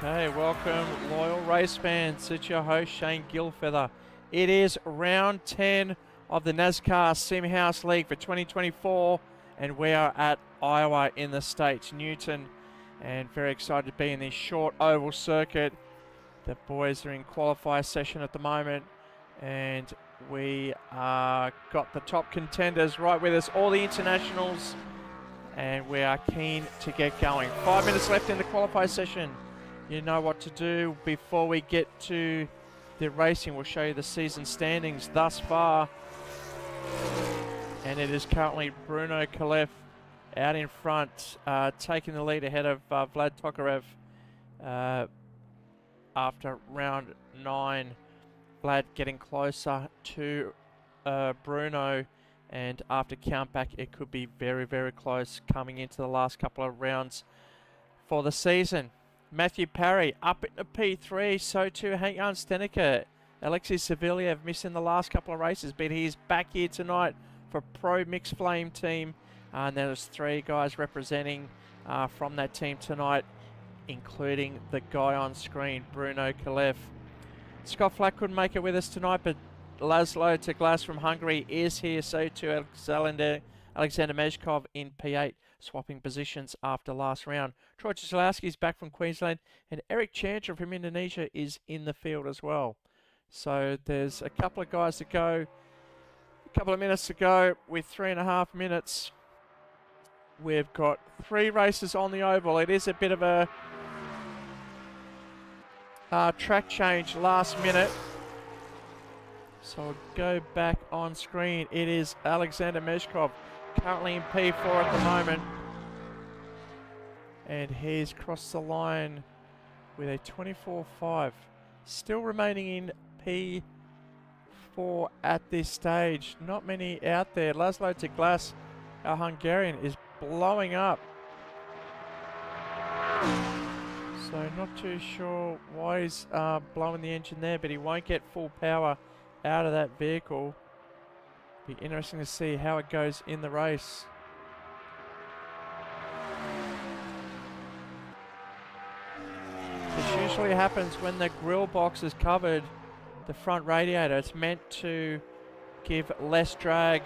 Okay, welcome loyal race fans. It's your host Shane Gilfeather. It is round 10 of the NASCAR SimHaus League for 2024 and we are at Iowa in the States, Newton, and very excited to be in this short oval circuit. The boys are in qualifier session at the moment and we got the top contenders right with us, all the internationals, and we are keen to get going. 5 minutes left in the qualifier session. You know what to do. Before we get to the racing, we'll show you the season standings thus far. And it is currently Bruno Kalev out in front, taking the lead ahead of Vlad Tokarev after round 9. Vlad getting closer to Bruno, and after countback it could be very, very close coming into the last couple of rounds for the season. Matthew Parry up at the P3, so too Hank Stenica. Alexei Saviliev missing the last couple of races, but he's back here tonight for Pro Mixed Flame team. And there's 3 guys representing from that team tonight, including the guy on screen, Bruno Kalev. Scott Flack couldn't make it with us tonight, but Laszlo Teglas from Hungary is here, so too Alexander Mezhkov in P8, swapping positions after last round. Troy Cieslawski is back from Queensland, and Eric Chandra from Indonesia is in the field as well. So there's a couple of guys to go, a couple of minutes to go with 3.5 minutes. We've got 3 races on the oval. It is a bit of a track change last minute. So I'll go back on screen. It is Alexander Mezhkov, currently in P4 at the moment. And he's crossed the line with a 24.5. Still remaining in P4 at this stage. Not many out there. Laszlo Teglas, our Hungarian, is blowing up. So not too sure why he's blowing the engine there, but he won't get full power out of that vehicle. Be interesting to see how it goes in the race. This usually happens when the grill box is covered, the front radiator. It's meant to give less drag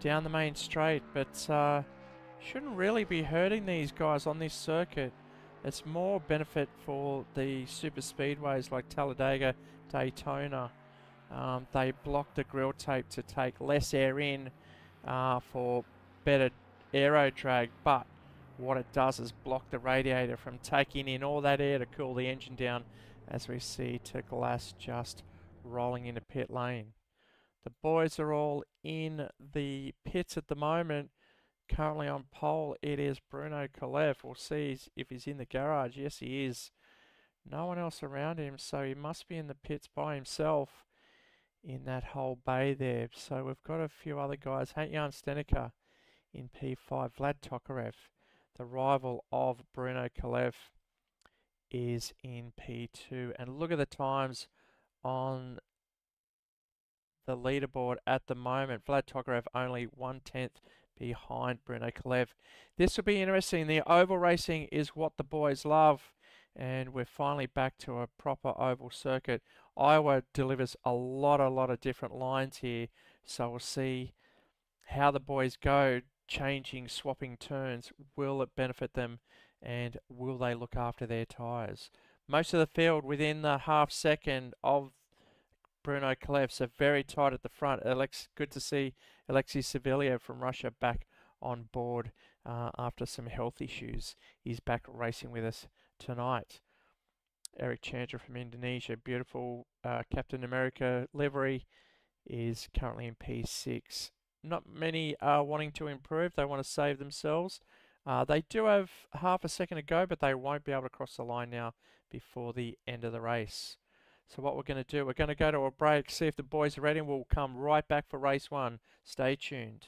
down the main straight, but shouldn't really be hurting these guys on this circuit. It's more benefit for the super speedways like Talladega, Daytona. They block the grill tape to take less air in for better aero drag, but what it does is block the radiator from taking in all that air to cool the engine down, as we see Teglas just rolling into pit lane. The boys are all in the pits at the moment. Currently on pole, it is Bruno Kalev. We'll see if he's in the garage. Yes, he is. No one else around him, so he must be in the pits by himself in that whole bay there. So we've got a few other guys. Hank Stenica in P5. Vlad Tokarev, the rival of Bruno Kalev, is in P2. And look at the times on the leaderboard at the moment. Vlad Tokarev only 1/10 behind Bruno Kalev. This will be interesting. The oval racing is what the boys love, and we're finally back to a proper oval circuit. Iowa delivers a lot of different lines here, so we'll see how the boys go, changing, swapping turns. Will it benefit them, and will they look after their tyres? Most of the field within the half second of Bruno Kalev, so very tight at the front. Good to see Alexei Saviliev from Russia back on board after some health issues. He's back racing with us tonight. Eric Chandra from Indonesia, beautiful Captain America livery, is currently in P6. Not many are wanting to improve. They want to save themselves. They do have half a second to go, but they won't be able to cross the line now before the end of the race. So what we're going to do, we're going to go to a break, see if the boys are ready, and we'll come right back for race 1. Stay tuned.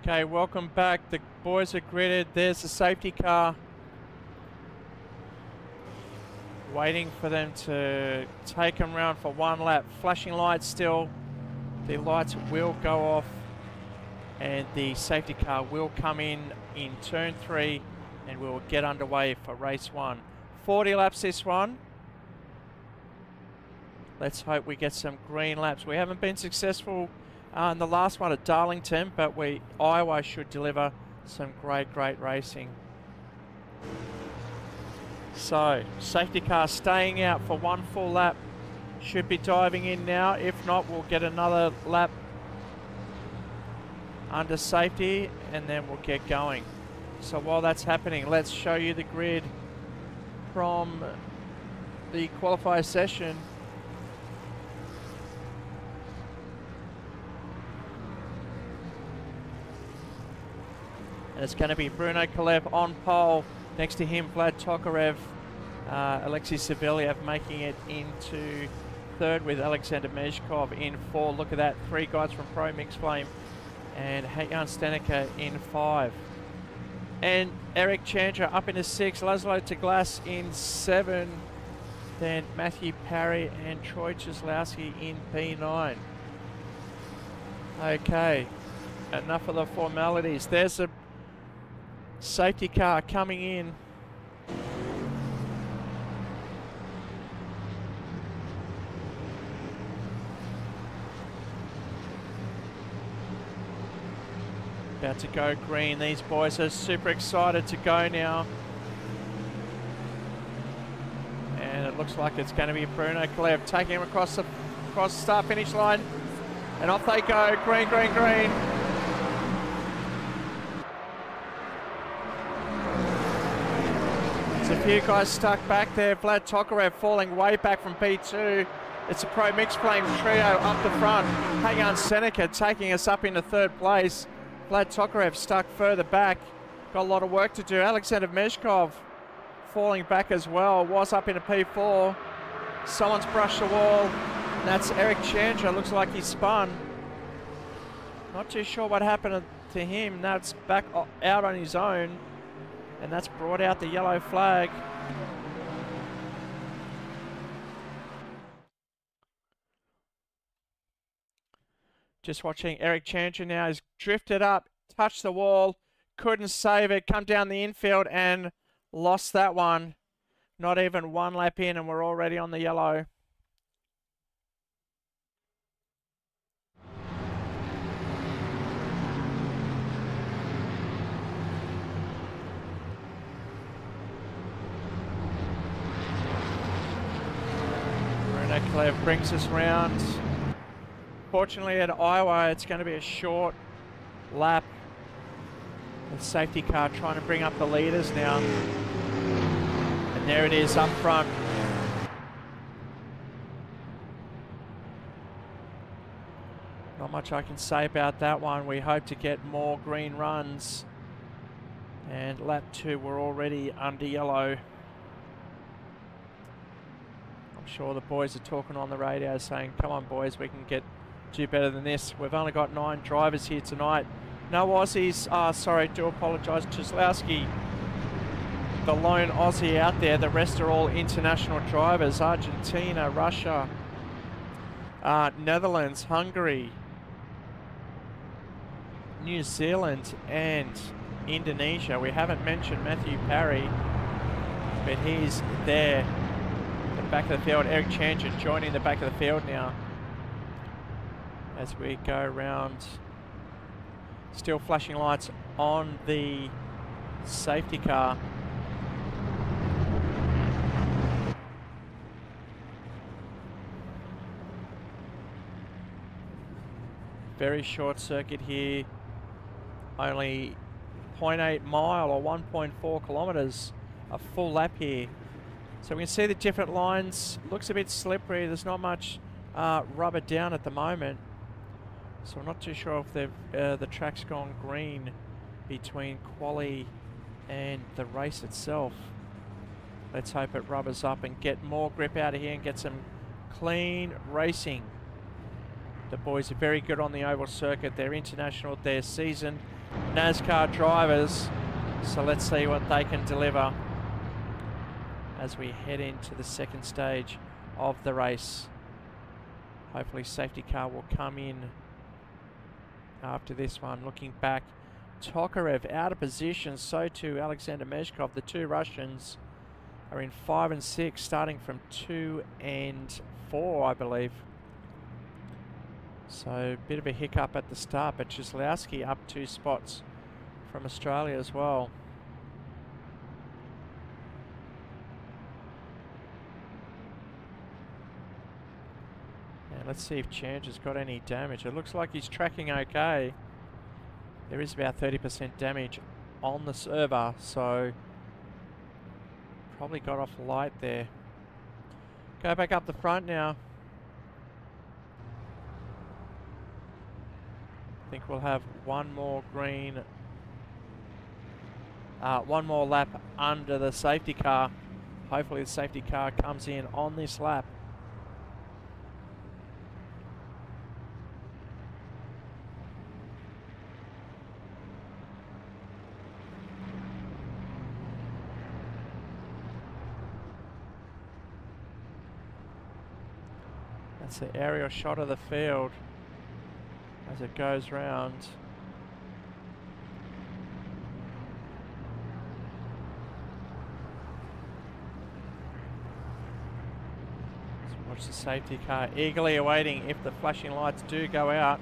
Okay, welcome back. The boys are gridded. There's the safety car. Waiting for them to take them round for one lap. Flashing lights still. The lights will go off and the safety car will come in turn 3 and we'll get underway for race 1. 40 laps this one. Let's hope we get some green laps. We haven't been successful in the last one at Darlington, but Iowa should deliver some great racing. So, safety car staying out for one full lap. Should be diving in now. If not, we'll get another lap under safety and then we'll get going. So while that's happening, let's show you the grid from the qualifier session. And it's going to be Bruno Kalev on pole. Next to him, Vlad Tokarev, Alexei Savelyev making it into third with Alexander Mezhkov in 4. Look at that, 3 guys from Pro Mixed Flame. And Jan Stenica in 5. And Eric Chandra up into 6. Laszlo Teglas in 7. Then Matthew Parry and Troy Czeslowski in P9. Okay, enough of the formalities. There's a safety car coming in. About to go green. These boys are super excited to go now. And it looks like it's going to be Bruno Kalev taking him across the start finish line. And off they go. Green, green, green. There's a few guys stuck back there. Vlad Tokarev falling way back from P2. It's a Pro Mixed Flame trio up the front. Jan Stenica taking us up into 3rd place. Vlad Tokarev stuck further back. Got a lot of work to do. Alexander Mezhkov falling back as well. Was up into P4. Someone's brushed the wall. And that's Eric Chandra. Looks like he spun. Not too sure what happened to him. Now it's back out on his own. And that's brought out the yellow flag. Just watching Eric Chandra now. He's drifted up, touched the wall, couldn't save it, come down the infield and lost that one. Not even one lap in and we're already on the yellow. Bruno Kalev brings us round. Fortunately at Iowa, it's going to be a short lap. The safety car trying to bring up the leaders now. And there it is up front. Not much I can say about that one. We hope to get more green runs. And lap 2, we're already under yellow. I'm sure the boys are talking on the radio saying, come on boys, we can do better than this. We've only got 9 drivers here tonight. No Aussies. Sorry, do apologise. Czeslowski, the lone Aussie out there. The rest are all international drivers. Argentina, Russia, Netherlands, Hungary, New Zealand and Indonesia. We haven't mentioned Matthew Parry, but he's there at the back of the field. Eric Chandra joining the back of the field now as we go around. Still flashing lights on the safety car. Very short circuit here. Only 0.8 mile or 1.4 kilometers. A full lap here. So we can see the different lines. Looks a bit slippery. There's not much rubber down at the moment. So I'm not too sure if the track's gone green between quali and the race itself. Let's hope it rubbers up and get more grip out of here and get some clean racing. The boys are very good on the oval circuit. They're international, they're seasoned, NASCAR drivers. So let's see what they can deliver as we head into the second stage of the race. Hopefully safety car will come in after this one. Looking back, Tokarev out of position, so too Alexander Meshkov. The two Russians are in 5 and 6, starting from 2 and 4, I believe. So a bit of a hiccup at the start, but Czeslowski up 2 spots from Australia as well. And let's see if Chandler's got any damage. It looks like he's tracking okay. There is about 30% damage on the server, so probably got off light there. Go back up the front now. I think we'll have one more green, one more lap under the safety car. Hopefully the safety car comes in on this lap. That's the aerial shot of the field as it goes round. Let's watch the safety car eagerly awaiting if the flashing lights do go out.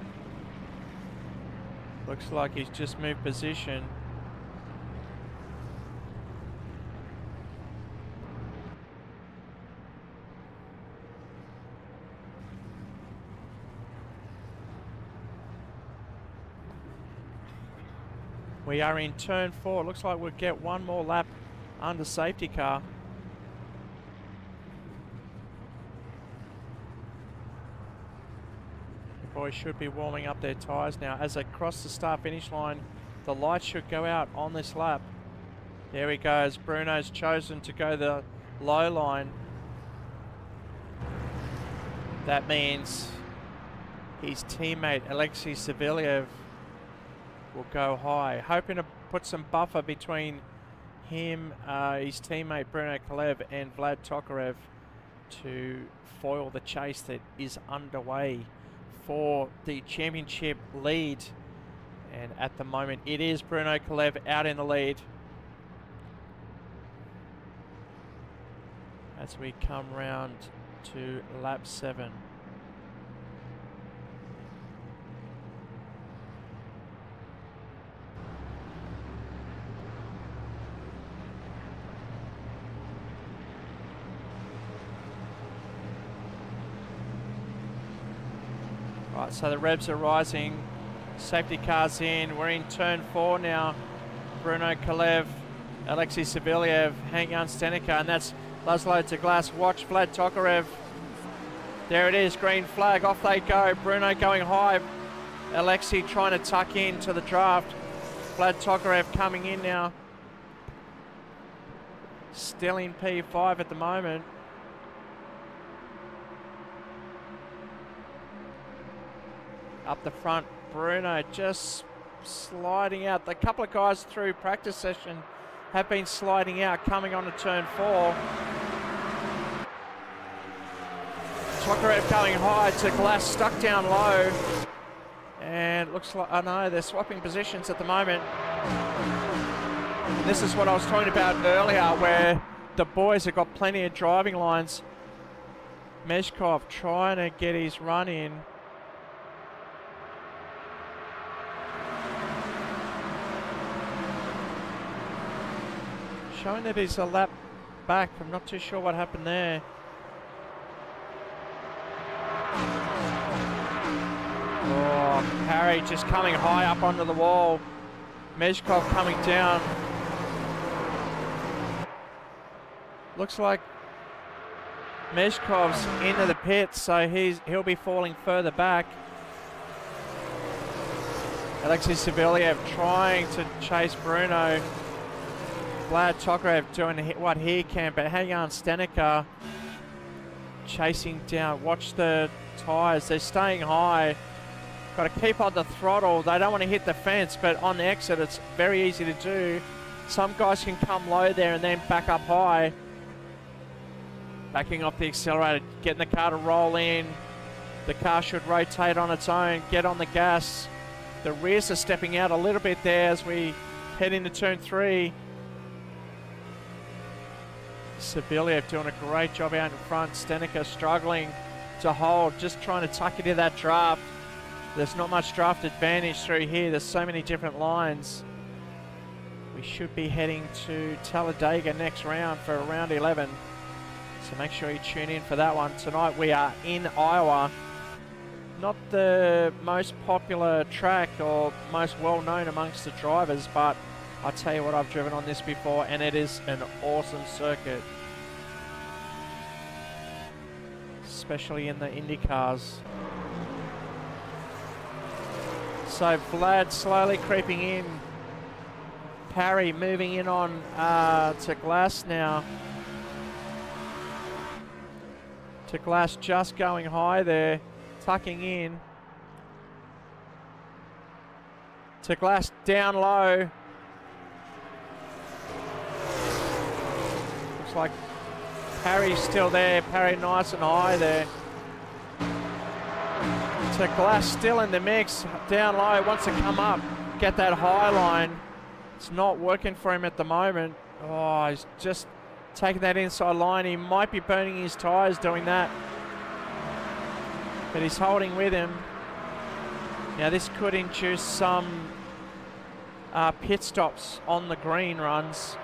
Looks like he's just moved position. We are in turn 4. Looks like we'll get one more lap under safety car. The boys should be warming up their tyres now. As they cross the start finish line, the lights should go out on this lap. There he goes. Bruno's chosen to go the low line. That means his teammate Alexei Savelyev will go high, hoping to put some buffer between him, his teammate Bruno Kalev and Vlad Tokarev to foil the chase that is underway for the championship lead. And at the moment it is Bruno Kalev out in the lead as we come round to lap 7. Right, so the revs are rising. Safety cars in. We're in turn 4 now. Bruno Kalev, Alexei Savelyev, Hang-On Stenica, and that's Laszlo to Glass. Watch Vlad Tokarev. There it is, green flag. Off they go. Bruno going high. Alexei trying to tuck in to the draft. Vlad Tokarev coming in now. Still in P5 at the moment. Up the front, Bruno just sliding out. The couple of guys through practice session have been sliding out, coming on to turn 4. Tokarev going high to Glass, stuck down low. And looks like, oh no, they're swapping positions at the moment. And this is what I was talking about earlier, where the boys have got plenty of driving lines. Meshkov trying to get his run in. Showing that he's a lap back. I'm not too sure what happened there. Oh, Harry just coming high up onto the wall. Meshkov coming down. Looks like Meshkov's into the pits, so he'll be falling further back. Alexei Savelyev trying to chase Bruno. Vlad Tokarev doing what he can, but Hang-On Stenica chasing down. Watch the tyres, they're staying high. Got to keep on the throttle. They don't want to hit the fence, but on the exit, it's very easy to do. Some guys can come low there and then back up high. Backing off the accelerator, getting the car to roll in. The car should rotate on its own, get on the gas. The rears are stepping out a little bit there as we head into turn 3. Saviliev doing a great job out in front. Stenica struggling to hold, just trying to tuck into that draft. There's not much draft advantage through here. There's so many different lines. We should be heading to Talladega next round for round 11. So make sure you tune in for that one. Tonight we are in Iowa. Not the most popular track or most well-known amongst the drivers, but I tell you what, I've driven on this before and it is an awesome circuit. Especially in the Indy cars. So Vlad slowly creeping in. Parry moving in on to Glass now. To Glass just going high there, tucking in. To Glass down low. Looks like Parry's still there. Parry nice and high there. To Glass still in the mix, down low, wants to come up, get that high line. It's not working for him at the moment. Oh, he's just taking that inside line. He might be burning his tyres doing that. But he's holding with him. Now this could induce some pit stops on the green runs.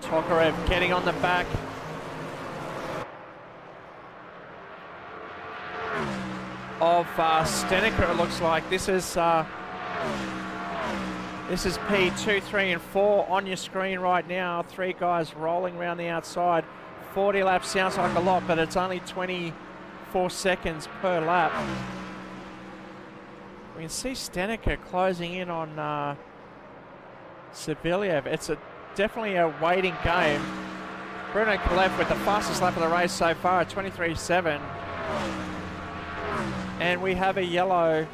Tokarev getting on the back. Of Stenica, it looks like. This is P2, 3 and 4 on your screen right now. 3 guys rolling around the outside. 40 laps sounds like a lot, but it's only 24 seconds per lap. We can see Stenica closing in on Saviliev. It's definitely a waiting game. Bruno Kalev with the fastest lap of the race so far at 23.7. And we have a yellow.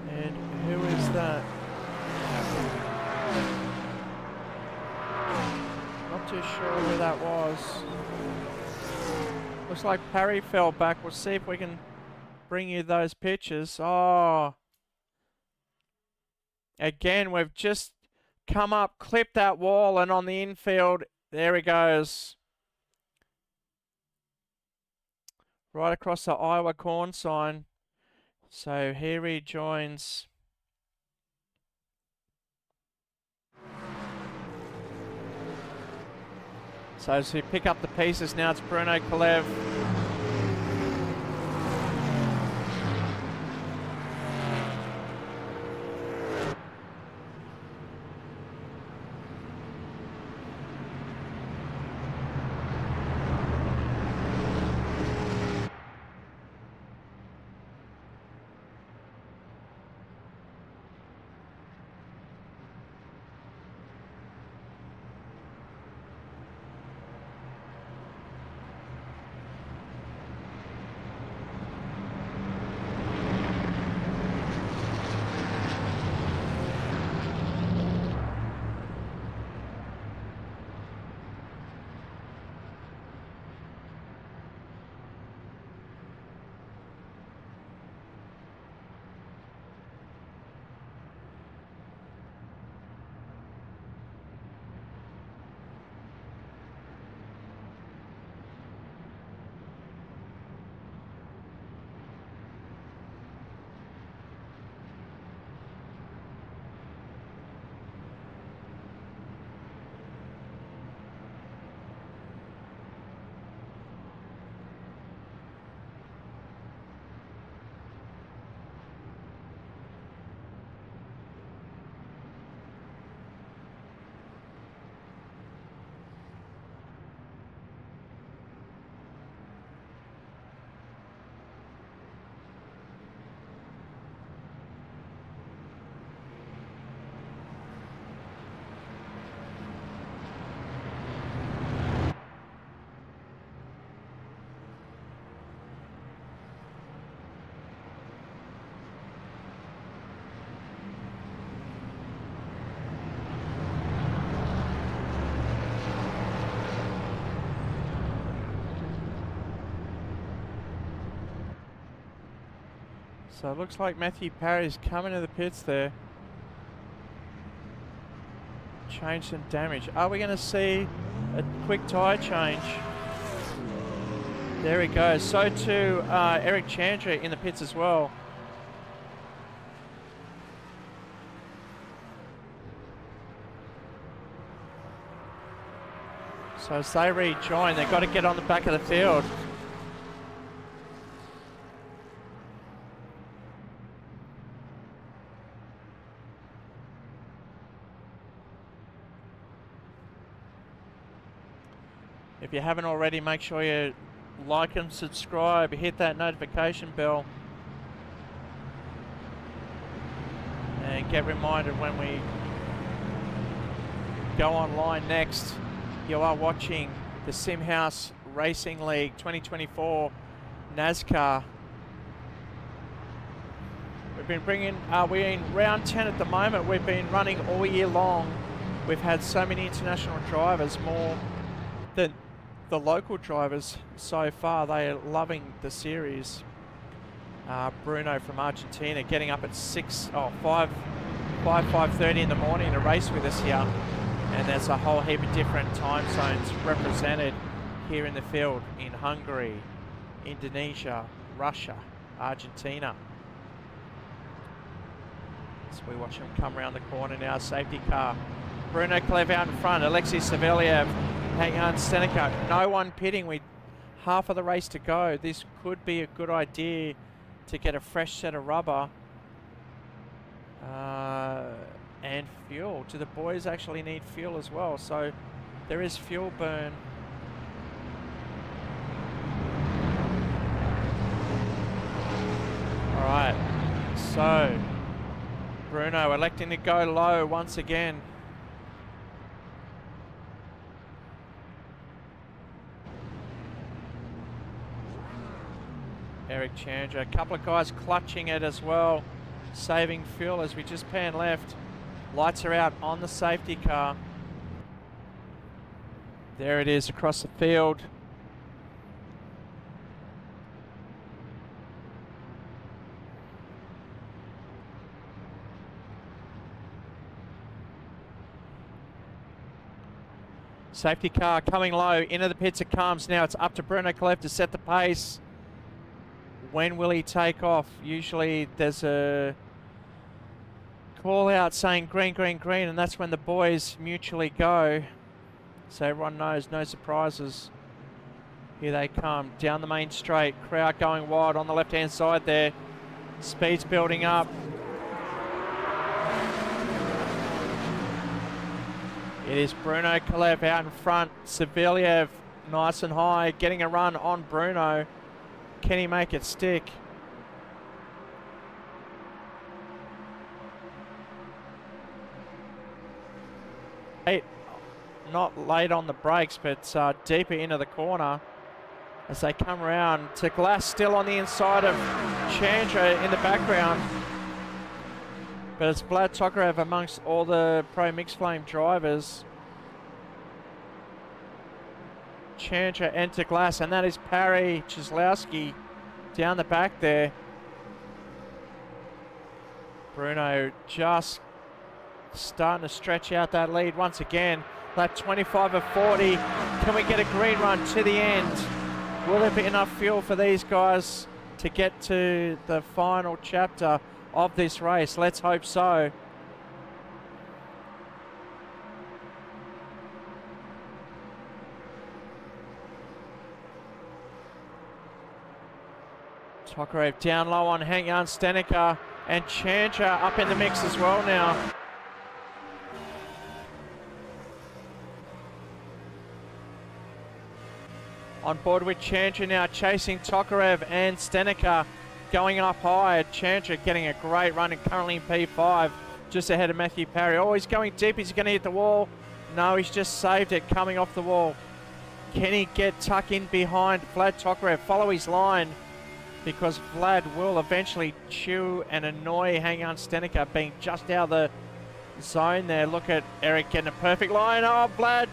And who is that? Not too sure who that was. Looks like Parry fell back. We'll see if we can bring you those pictures. Oh. Again, we've just come up, clipped that wall, and on the infield, there he goes. Right across the Iowa corn sign. So here he joins. So as we pick up the pieces now, it's Bruno Kalev. So it looks like Matthew Parry's coming to the pits there. Change some damage. Are we going to see a quick tyre change? There he goes. So too Eric Chandra in the pits as well. So as they rejoin, they've got to get on the back of the field. If you haven't already, make sure you like and subscribe, hit that notification bell, and get reminded when we go online next. You are watching the SimHaus Racing League 2024 NASCAR. We've been we're in round 10 at the moment. We've been running all year long. We've had so many international drivers, more than the local drivers so far. They are loving the series. Bruno from Argentina getting up at 5:30 in the morning to race with us here. And there's a whole heap of different time zones represented here in the field in Hungary, Indonesia, Russia, Argentina. So we watch him come around the corner now. Safety car. Bruno Klev out in front. Alexei Savelyev. Hang on, Seneca. No one pitting. We half of the race to go. This could be a good idea to get a fresh set of rubber. And fuel. Do the boys actually need fuel as well? So there is fuel burn. All right. So Bruno electing to go low once again. Eric Chandra. A couple of guys clutching it as well, saving fuel as we just pan left. Lights are out on the safety car. There it is across the field. Safety car coming low, into the pits it comes now. It's up to Bruno Klev to set the pace. When will he take off? Usually there's a call out saying green, green, green, and that's when the boys mutually go. So everyone knows, no surprises. Here they come down the main straight. Crowd going wild on the left-hand side there. Speed's building up. It is Bruno Klev out in front. Savelyev nice and high, getting a run on Bruno. Can he make it stick? Not late on the brakes, but deeper into the corner as they come around to Glass, still on the inside of Chandra in the background. But it's Vlad Tokarev amongst all the Pro Mixed Flame drivers. Chandra and to Glass, and that is Parry Cieslawski down the back there. Bruno just starting to stretch out that lead once again. Lap 25 of 40. Can we get a green run to the end? Will there be enough fuel for these guys to get to the final chapter of this race? Let's hope so. Tokarev down low on Hang-Jan Stenica, and Chandra up in the mix as well now. On board with Chandra now, chasing Tokarev and Stenica going up high. Chandra getting a great run and currently in P5, just ahead of Matthew Parry. Oh, he's going deep. Is he going to hit the wall? No, he's just saved it coming off the wall. Can he get tucked in behind Vlad Tokarev? Follow his line, because Vlad will eventually chew and annoy Hang-Jan Stenica being just out of the zone there. Look at Eric getting a perfect line. Oh, Vlad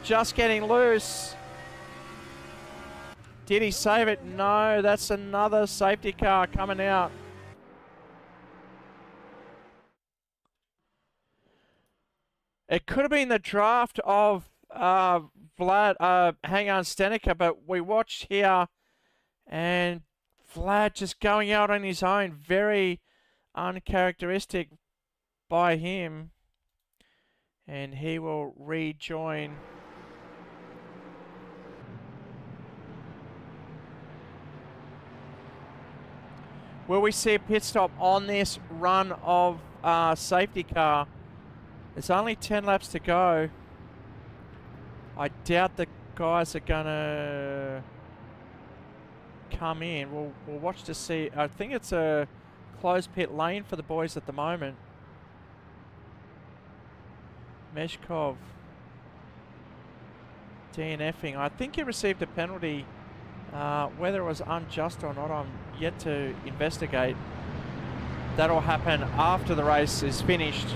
just getting loose. Did he save it? No, that's another safety car coming out. It could have been the draft of Vlad, hang on, Stenica, but we watched here and Vlad just going out on his own. Very uncharacteristic by him. And he will rejoin. Will we see a pit stop on this run of safety car? There's only 10 laps to go. I doubt the guys are gonna come in. We'll watch to see. I think it's a closed pit lane for the boys at the moment. Meshkov DNFing. I think he received a penalty. Whether it was unjust or not, I'm yet to investigate. That'll happen after the race is finished.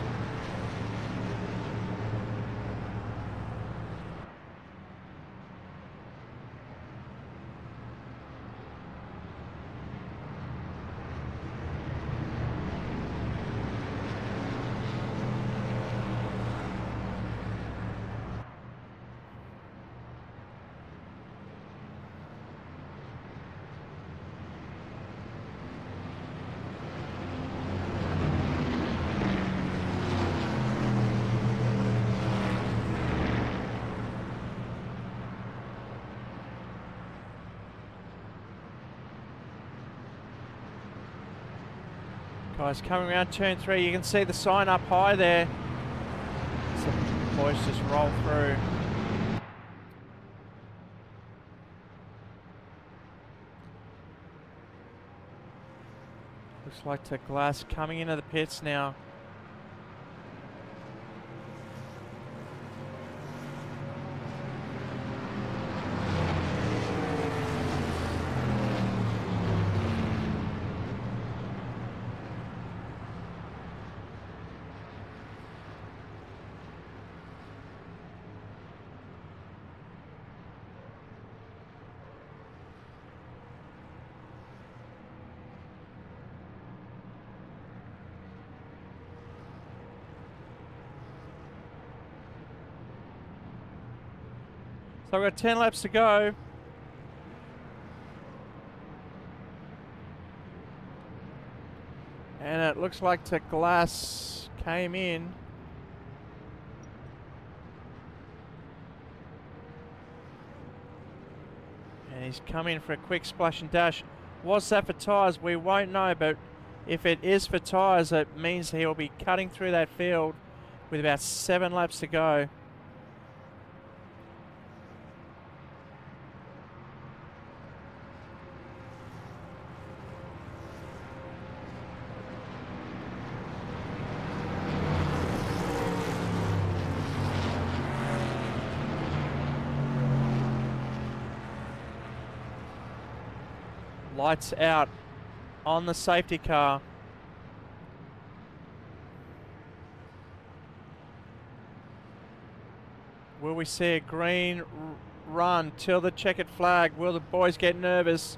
Guys, coming around turn 3, you can see the sign up high there. So the boys just roll through. Looks like the Glass coming into the pits now. So we've got 10 laps to go. And it looks like the Glass came in. And he's come in for a quick splash and dash. Was that for tyres? We won't know, but if it is for tyres, it means he'll be cutting through that field with about 7 laps to go. Lights out on the safety car. Will we see a green run till the checkered flag? Will the boys get nervous?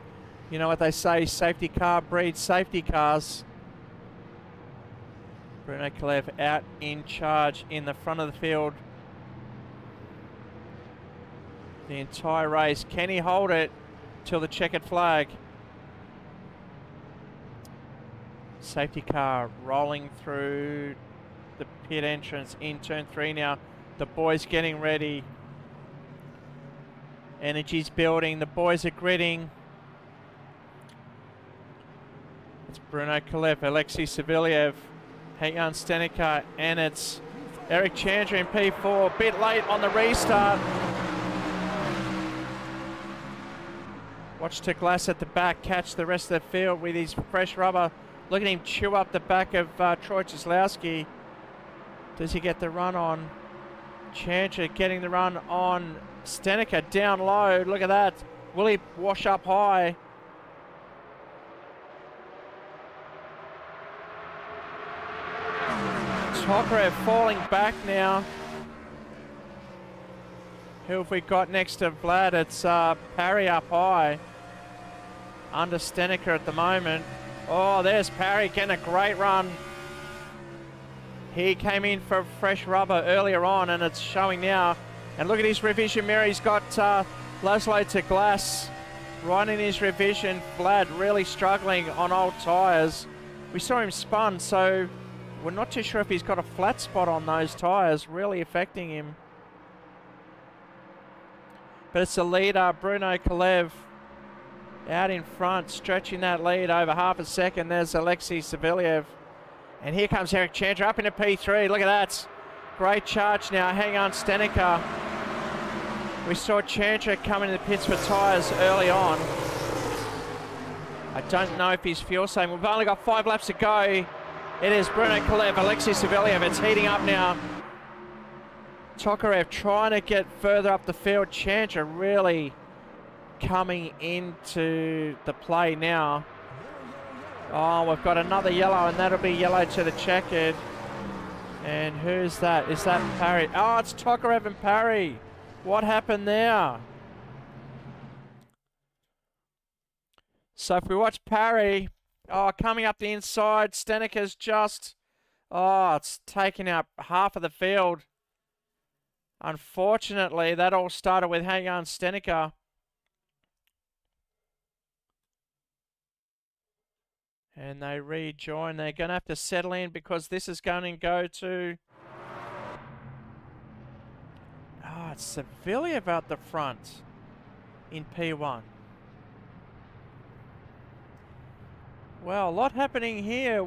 You know what they say, safety car breeds safety cars. Bruno Kalev out in charge in the front of the field. The entire race. Can he hold it till the checkered flag? Safety car rolling through the pit entrance in turn 3 now. The boys getting ready. Energy's building. The boys are gridding. It's Bruno Kalev, Alexei Saviliev, Heyan Stenica, and it's Eric Chandra in P4. Bit late on the restart. Watch to Glass at the back catch the rest of the field with his fresh rubber. Look at him chew up the back of Troy Cieslawski. Does he get the run on? Chandra getting the run on Stenica down low. Look at that. Will he wash up high? Tokarev falling back now. Who have we got next to Vlad? It's Parry up high. Under Stenica at the moment. Oh, there's Parry getting a great run. He came in for fresh rubber earlier on, and it's showing now. And look at his revision mirror. He's got Laszlo to glass right in his revision. Vlad really struggling on old tyres. We saw him spun, so we're not too sure if he's got a flat spot on those tyres, really affecting him. But it's the leader, Bruno Kalev, out in front, stretching that lead over half a second. There's Alexei Saviliev. And here comes Eric Chandra up into P3. Look at that. Great charge now. Hang on, Stenica. We saw Chandra come into the pits for tyres early on. I don't know if he's fuel saving. We've only got 5 laps to go. It is Bruno Kalev, Alexei Saviliev. It's heating up now. Tokarev trying to get further up the field. Chandra really coming into the play now. Oh, we've got another yellow, and that'll be yellow to the checkered. And who's that? Is that Parry? Oh, it's Tokarev and Parry. What happened there? So if we watch Parry, oh, coming up the inside, Stenica's just, oh, it's taking out half of the field. Unfortunately, that all started with Hang On Stenica. And they rejoin. They're going to have to settle in because this is going to go to... Oh, it's Saviliev out the front in P1. Well, a lot happening here.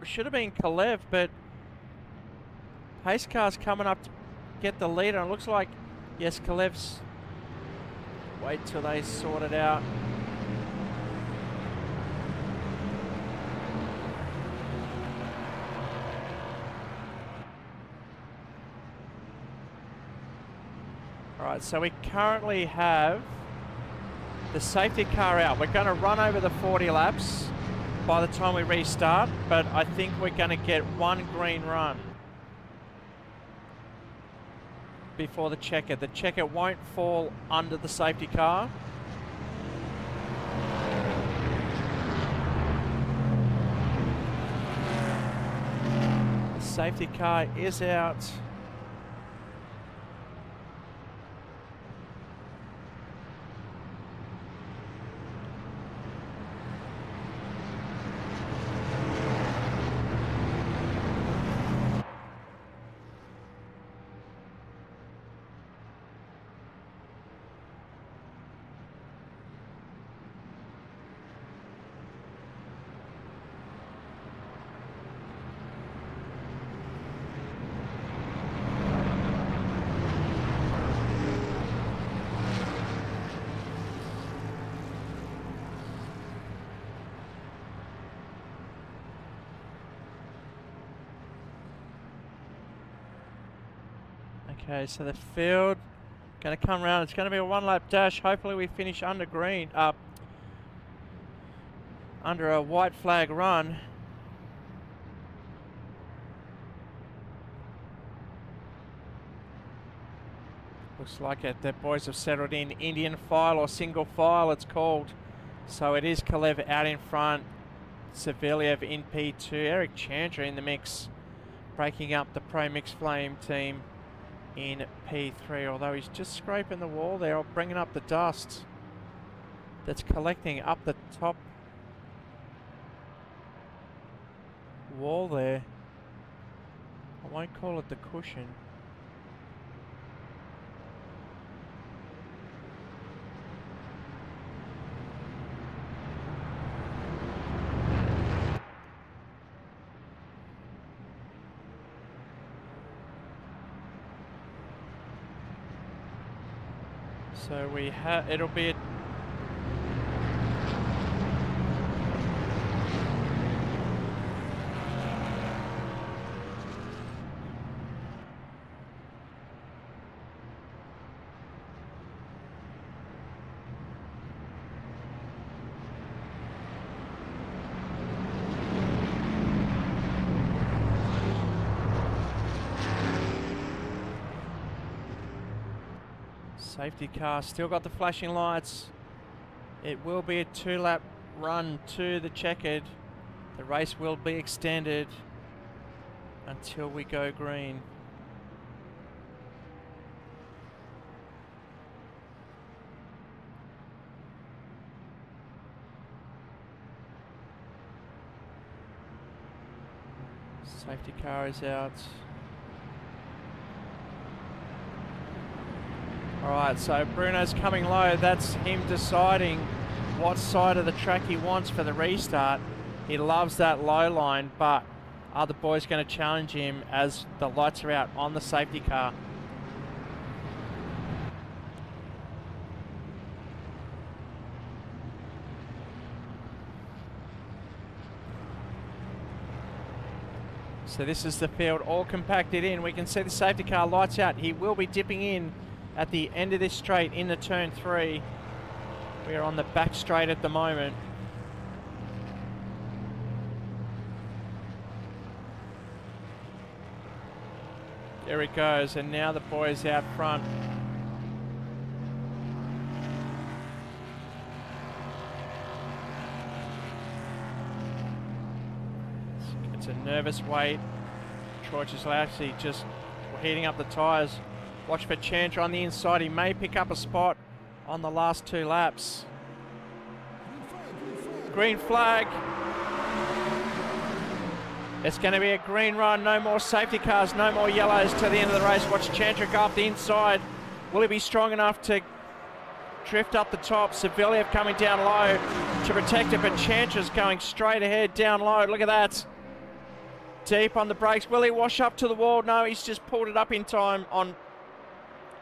Should have been Kalev, but pace car's coming up to get the leader. And it looks like, yes, Kalev's... Wait till they sort it out. Alright, so we currently have the safety car out. We're going to run over the 40 laps by the time we restart, but I think we're going to get one green run before the checker. The checker won't fall under the safety car. The safety car is out. Okay, so the field going to come around. It's going to be a one-lap dash. Hopefully we finish under green, under a white flag run. Looks like it. The boys have settled in. Indian file or single file, it's called. So it is Kalev out in front. Saviliev in P2. Eric Chandra in the mix, breaking up the Pro Mixed Flame team in P3, although he's just scraping the wall there, or bringing up the dust that's collecting up the top wall there. I won't call it the cushion. So we have, it'll be a safety car, still got the flashing lights. It will be a 2-lap run to the checkered. The race will be extended. until we go green. Safety car is out. Alright, so Bruno's coming low. That's him deciding what side of the track he wants for the restart. He loves that low line, but are the boys going to challenge him as the lights are out on the safety car? So this is the field all compacted in. We can see the safety car lights out. He will be dipping in at the end of this straight into turn 3. We are on the back straight at the moment. There it goes, and now the boys out front. It's a nervous wait. Troich is actually just heating up the tyres. Watch for Chandra on the inside. He may pick up a spot on the last 2 laps. Green flag. It's going to be a green run. No more safety cars, no more yellows to the end of the race. Watch Chandra go up the inside. Will he be strong enough to drift up the top? Saviliev coming down low to protect it, but Chandra's going straight ahead down low. Look at that. Deep on the brakes. Will he wash up to the wall? No, he's just pulled it up in time on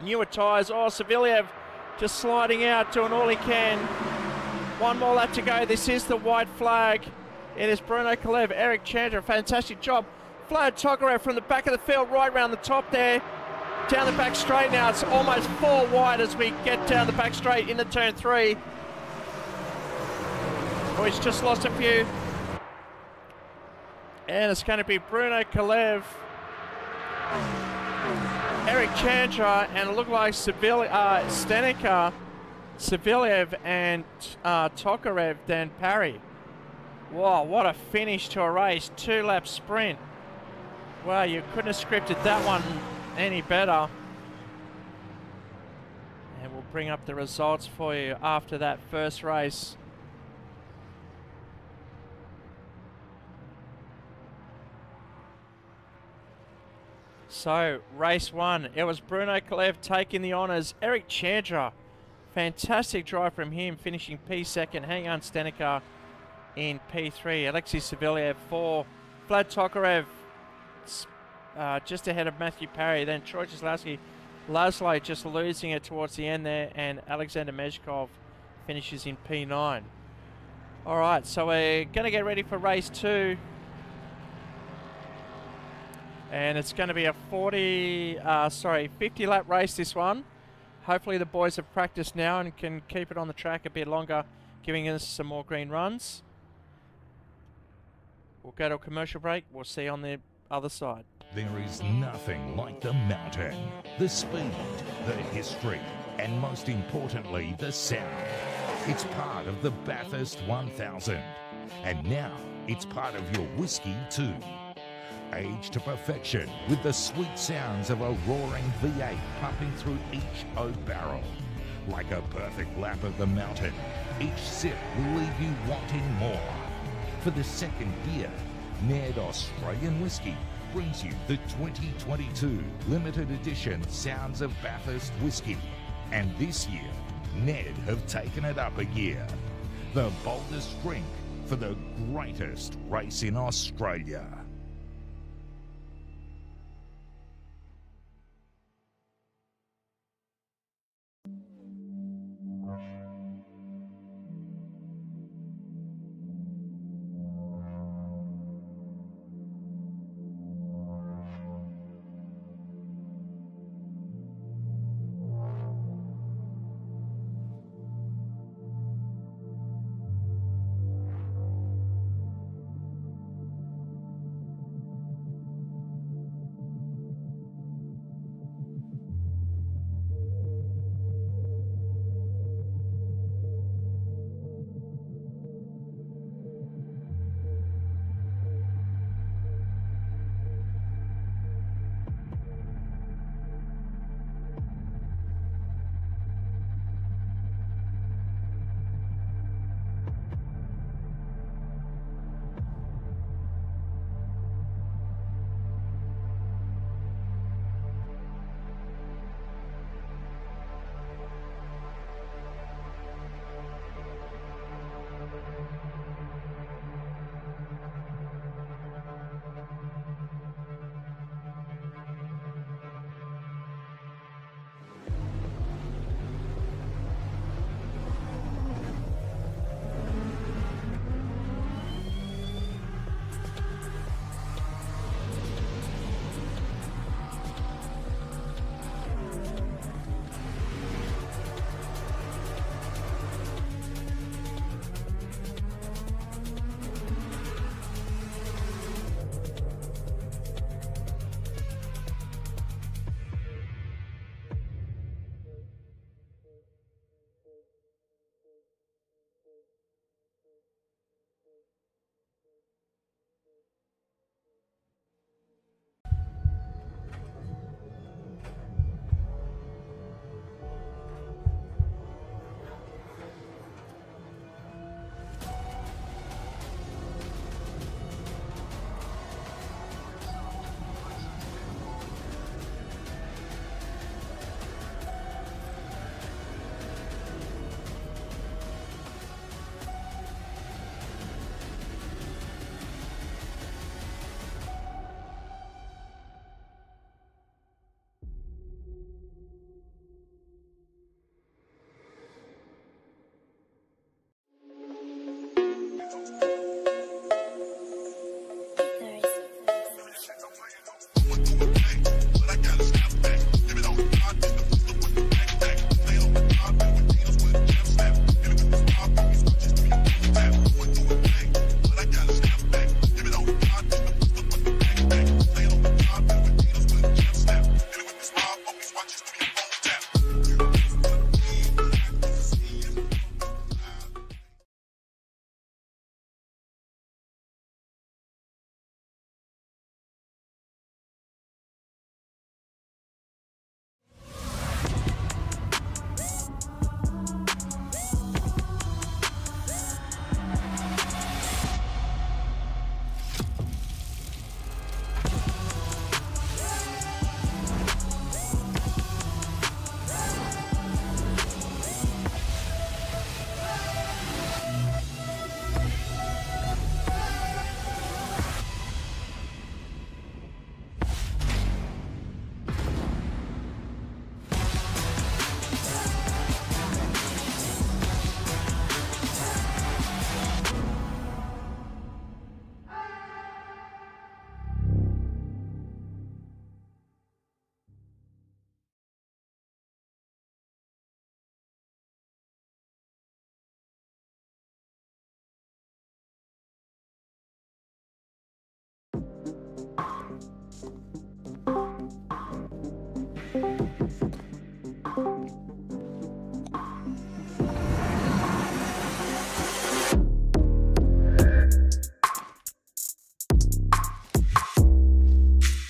newer tyres. Oh, Saviliev just sliding out, doing all he can. One more lap to go. This is the white flag. It is Bruno Kalev, Eric Chandra, fantastic job. Vlad Tokarev from the back of the field, right around the top there. Down the back straight now. It's almost 4 wide as we get down the back straight into turn 3. Oh, he's just lost a few. And it's going to be Bruno Kalev, Eric Chandra, and it looked like Stenica, Saviliev, and Tokarev then Parry. Wow, what a finish to a race. 2-lap sprint. Wow, you couldn't have scripted that one any better. And we'll bring up the results for you after that first race. So, race 1, it was Bruno Kalev taking the honours. Eric Chandra, fantastic drive from him, finishing P2. Hang on, Stenica in P3. Alexei Saviliev 4. Vlad Tokarev just ahead of Matthew Parry. Then Troy Jaslowski, Laszlo just losing it towards the end there. And Alexander Mezhkov finishes in P9. All right, so we're going to get ready for race 2. And it's going to be a 50 lap race, this one. Hopefully the boys have practiced now and can keep it on the track a bit longer, giving us some more green runs. We'll go to a commercial break. We'll see you on the other side. There is nothing like the mountain, the speed, the history, and most importantly, the sound. It's part of the Bathurst 1000. And now it's part of your whiskey too. Aged to perfection with the sweet sounds of a roaring V8 pumping through each oak barrel. Like a perfect lap of the mountain, each sip will leave you wanting more. For the second year, Ned Australian Whiskey brings you the 2022 limited edition Sounds of Bathurst Whiskey. And this year, Ned have taken it up a gear. The boldest drink for the greatest race in Australia.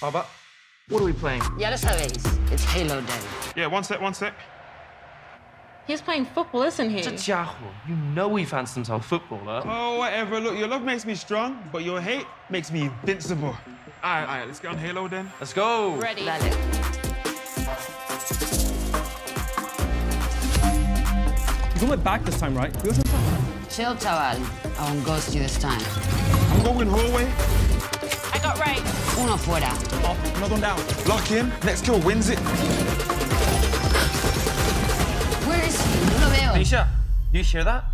How about? What are we playing? Ya lo sabéis. It's Halo Day. Yeah, one sec. He's playing football, isn't he? 这家伙, you know he fancies himself a footballer. Oh, whatever. Look, your love makes me strong, but your hate makes me invincible. All right, let's get on Halo then. Let's go. Ready. Dale. You got my back this time, right? You got Chill, chaval. I won't ghost you this time. I'm going hallway. I got right. Uno fuera. oh, I'm not going down. Lock in. Next kill wins it. Where is he? No lo veo. Nisha, do you hear that?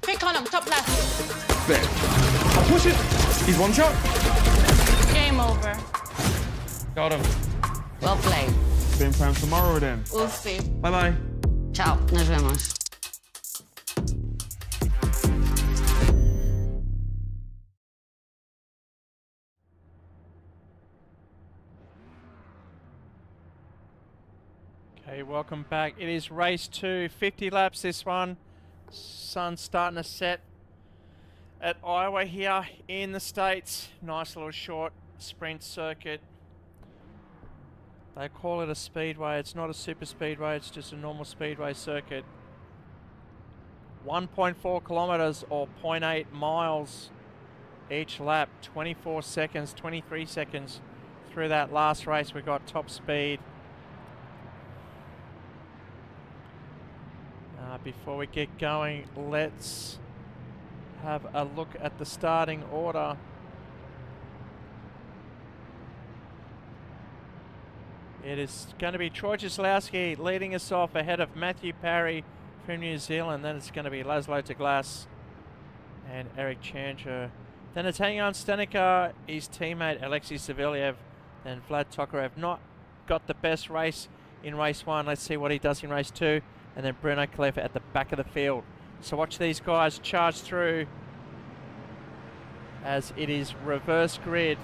Pick on him, top left. I'll push it. He's one shot. Game over. Got him. Well played. Same time tomorrow then. We'll see. Bye-bye. Ciao. Nos vemos. Okay, welcome back. It is race 2, 50 laps this one. Sun's starting to set at Iowa here in the States. Nice little short sprint circuit. They call it a speedway. It's not a super speedway, it's just a normal speedway circuit. 1.4 kilometers or 0.8 miles each lap. 24 seconds, 23 seconds through that last race. We got top speed. Before we get going, let's have a look at the starting order. It is going to be Troy Jaslowski leading us off ahead of Matthew Parry from New Zealand. Then it's going to be Laszlo de Glass and Eric Chandler. Then it's Jan Stenica, his teammate Alexei Saviliev, and Vlad Tokarev. Not got the best race in race 1. Let's see what he does in race 2. And then Bruno Clever at the back of the field. So watch these guys charge through as it is reverse grid.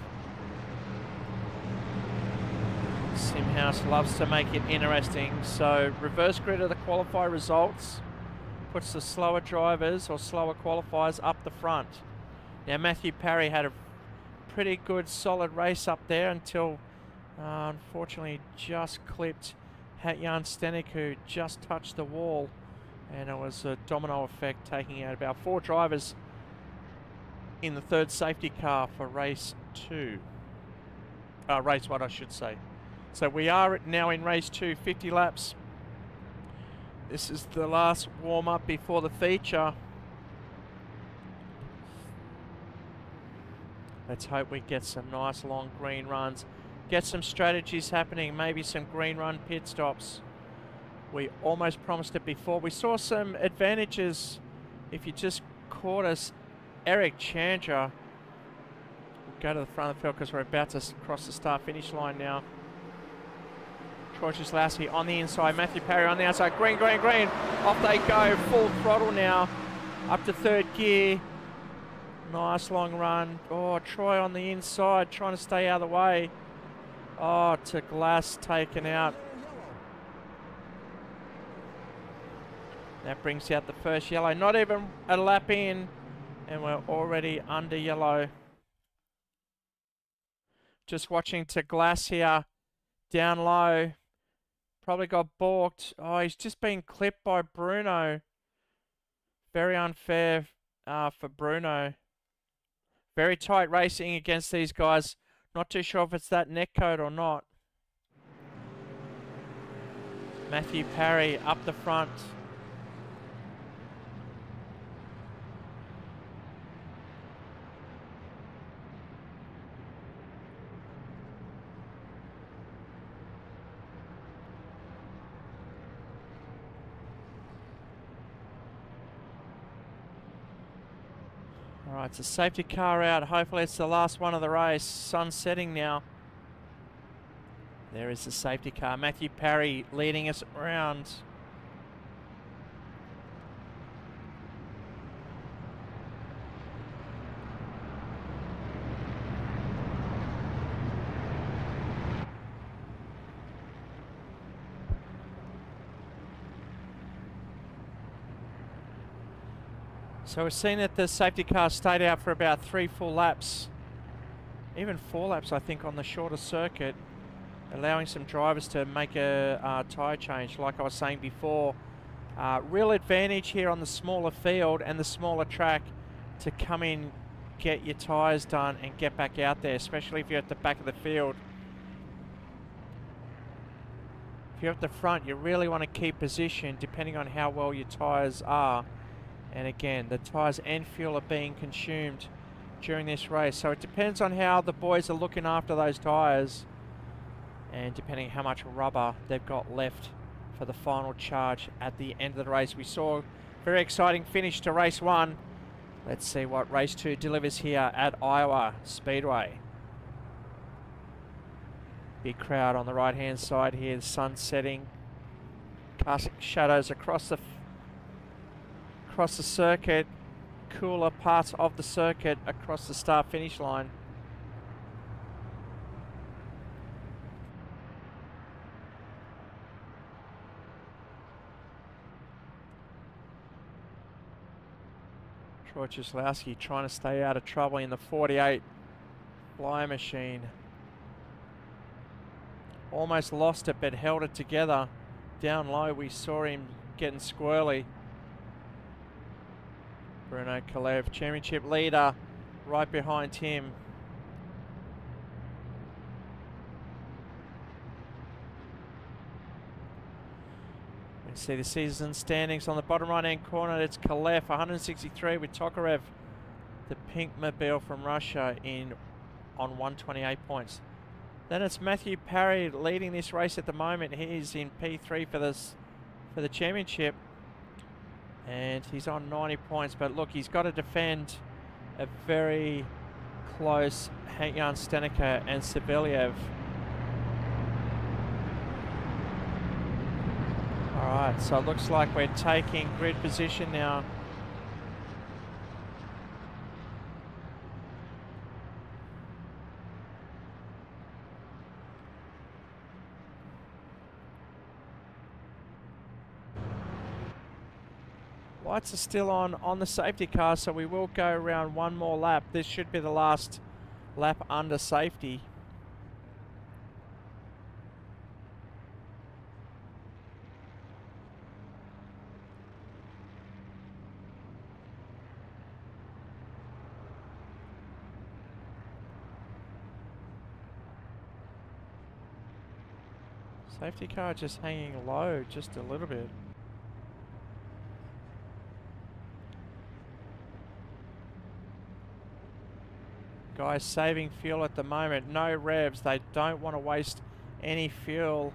SimHaus loves to make it interesting. So reverse grid of the qualify results puts the slower drivers or slower qualifiers up the front. Now Matthew Parry had a pretty good solid race up there until unfortunately just clipped Jan Stenik, who just touched the wall, and it was a domino effect, taking out about 4 drivers in the third safety car for race 2. Race 1, I should say. So we are now in race 2, 50 laps. This is the last warm-up before the feature. Let's hope we get some nice long green runs. Get some strategies happening, maybe some green run pit stops. We almost promised it before. We saw some advantages. If you just caught us, Eric Chandler. We'll go to the front of the field because we're about to cross the start-finish line now. Troy Jaslowski on the inside, Matthew Parry on the outside. Green, green, green. Off they go, full throttle now. Up to third gear. Nice long run. Oh, Troy on the inside, trying to stay out of the way. Oh, to Glass taken out. That brings out the first yellow. Not even a lap in, and we're already under yellow. Just watching to Glass here, down low. Probably got balked. Oh, he's just been clipped by Bruno. Very unfair for Bruno. Very tight racing against these guys. Not too sure if it's that neck code or not. Matthew Parry up the front. Alright, it's a safety car out. Hopefully it's the last one of the race. Sun's setting now. There is the safety car. Matthew Parry leading us around. So we're seeing that the safety car stayed out for about 3 full laps. Even 4 laps, I think, on the shorter circuit, allowing some drivers to make a tyre change, like I was saying before. Real advantage here on the smaller field and the smaller track to come in, get your tyres done and get back out there, especially if you're at the back of the field. If you're at the front, you really want to keep position depending on how well your tyres are. And again, the tyres and fuel are being consumed during this race. So it depends on how the boys are looking after those tyres and depending how much rubber they've got left for the final charge at the end of the race. We saw a very exciting finish to race 1. Let's see what race 2 delivers here at Iowa Speedway. Big crowd on the right hand side here, the sun setting, casting shadows across the circuit, cooler parts of the circuit across the start finish line. Troy Cieslawski trying to stay out of trouble in the 48 Fly Machine. Almost lost it but held it together. Down low we saw him getting squirrely. Bruno Kalev, championship leader, right behind him. We see the season standings on the bottom right hand corner. It's Kalev, 163, with Tokarev, the pink mobile from Russia, on 128 points. Then it's Matthew Parry leading this race at the moment. He's in P3 for the championship. And he's on 90 points, but look, he's got to defend a very close Jan Stenica and Savelyev. Alright, so it looks like we're taking grid position now. Lights are still on the safety car, so we will go around one more lap. This should be the last lap under safety. Safety car just hanging low just a little bit. Guys saving fuel at the moment, no revs, they don't want to waste any fuel.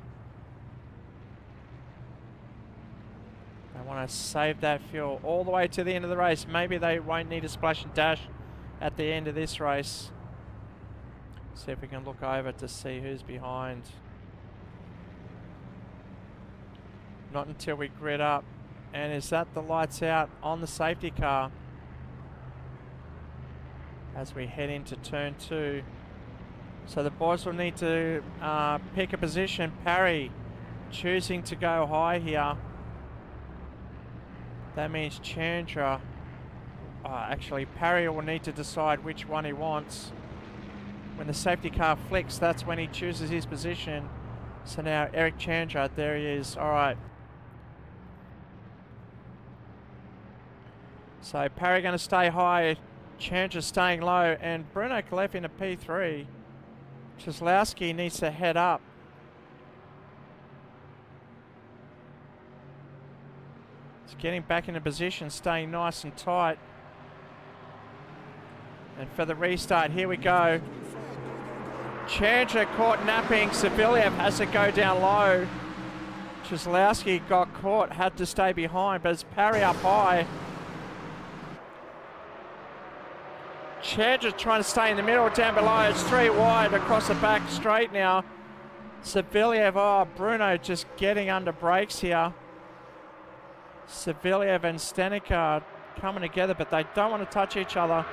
They want to save that fuel all the way to the end of the race. Maybe they won't need a splash and dash at the end of this race. See if we can look over to see who's behind. Not until we grid up. And is that the lights out on the safety car as we head into turn 2. So the boys will need to pick a position. Parry choosing to go high here. That means Chandra, actually Parry will need to decide which one he wants. When the safety car flicks, that's when he chooses his position. So now Eric Chandra, there he is. All right. So Parry going to stay high, Chandra staying low, and Bruno Kalev in a P3. Cieslawski needs to head up. He's getting back into position, staying nice and tight. And for the restart, here we go. Chandra caught napping. Savelyev has to go down low. Cieslawski got caught, had to stay behind, but it's Parry up high. Chandra trying to stay in the middle, down below. It's 3 wide across the back straight now. Savelyev, Bruno just getting under brakes here. Savelyev and Stenica coming together, but they don't want to touch each other.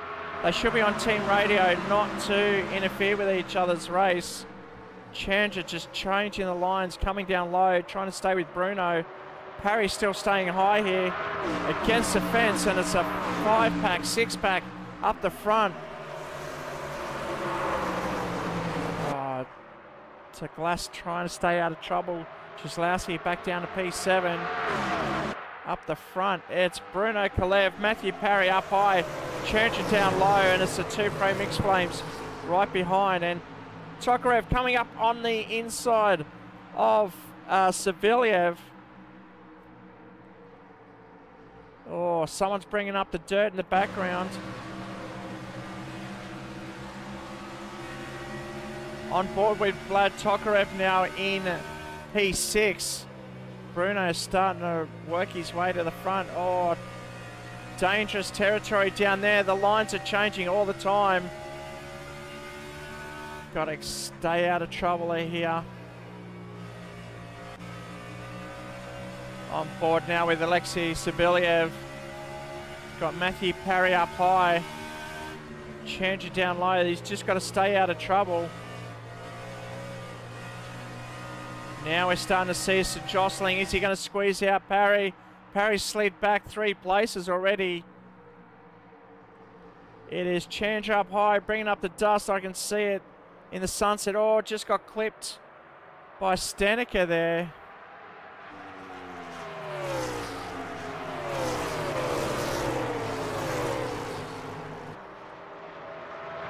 They should be on team radio not to interfere with each other's race. Chandra just changing the lines, coming down low, trying to stay with Bruno. Parry's still staying high here against the fence, and it's a 5-pack, 6-pack up the front. To Glass trying to stay out of trouble. Czeslowski back down to P7. Up the front, it's Bruno Kalev, Matthew Parry up high, Churchill down low, and it's the 2-Pro Mixed Flames right behind. And Tokarev coming up on the inside of Saviliev. Oh, someone's bringing up the dirt in the background. On board with Vlad Tokarev now in P6. Bruno's starting to work his way to the front. Oh, dangerous territory down there. The lines are changing all the time. Got to stay out of trouble here. On board now with Alexei Saviliev. Got Matthew Parry up high. Chandra down low. He's just got to stay out of trouble. Now we're starting to see some jostling. Is he going to squeeze out Parry? Parry slid back 3 places already. It is Chandra up high, bringing up the dust. I can see it in the sunset. Oh, just got clipped by Stanica there.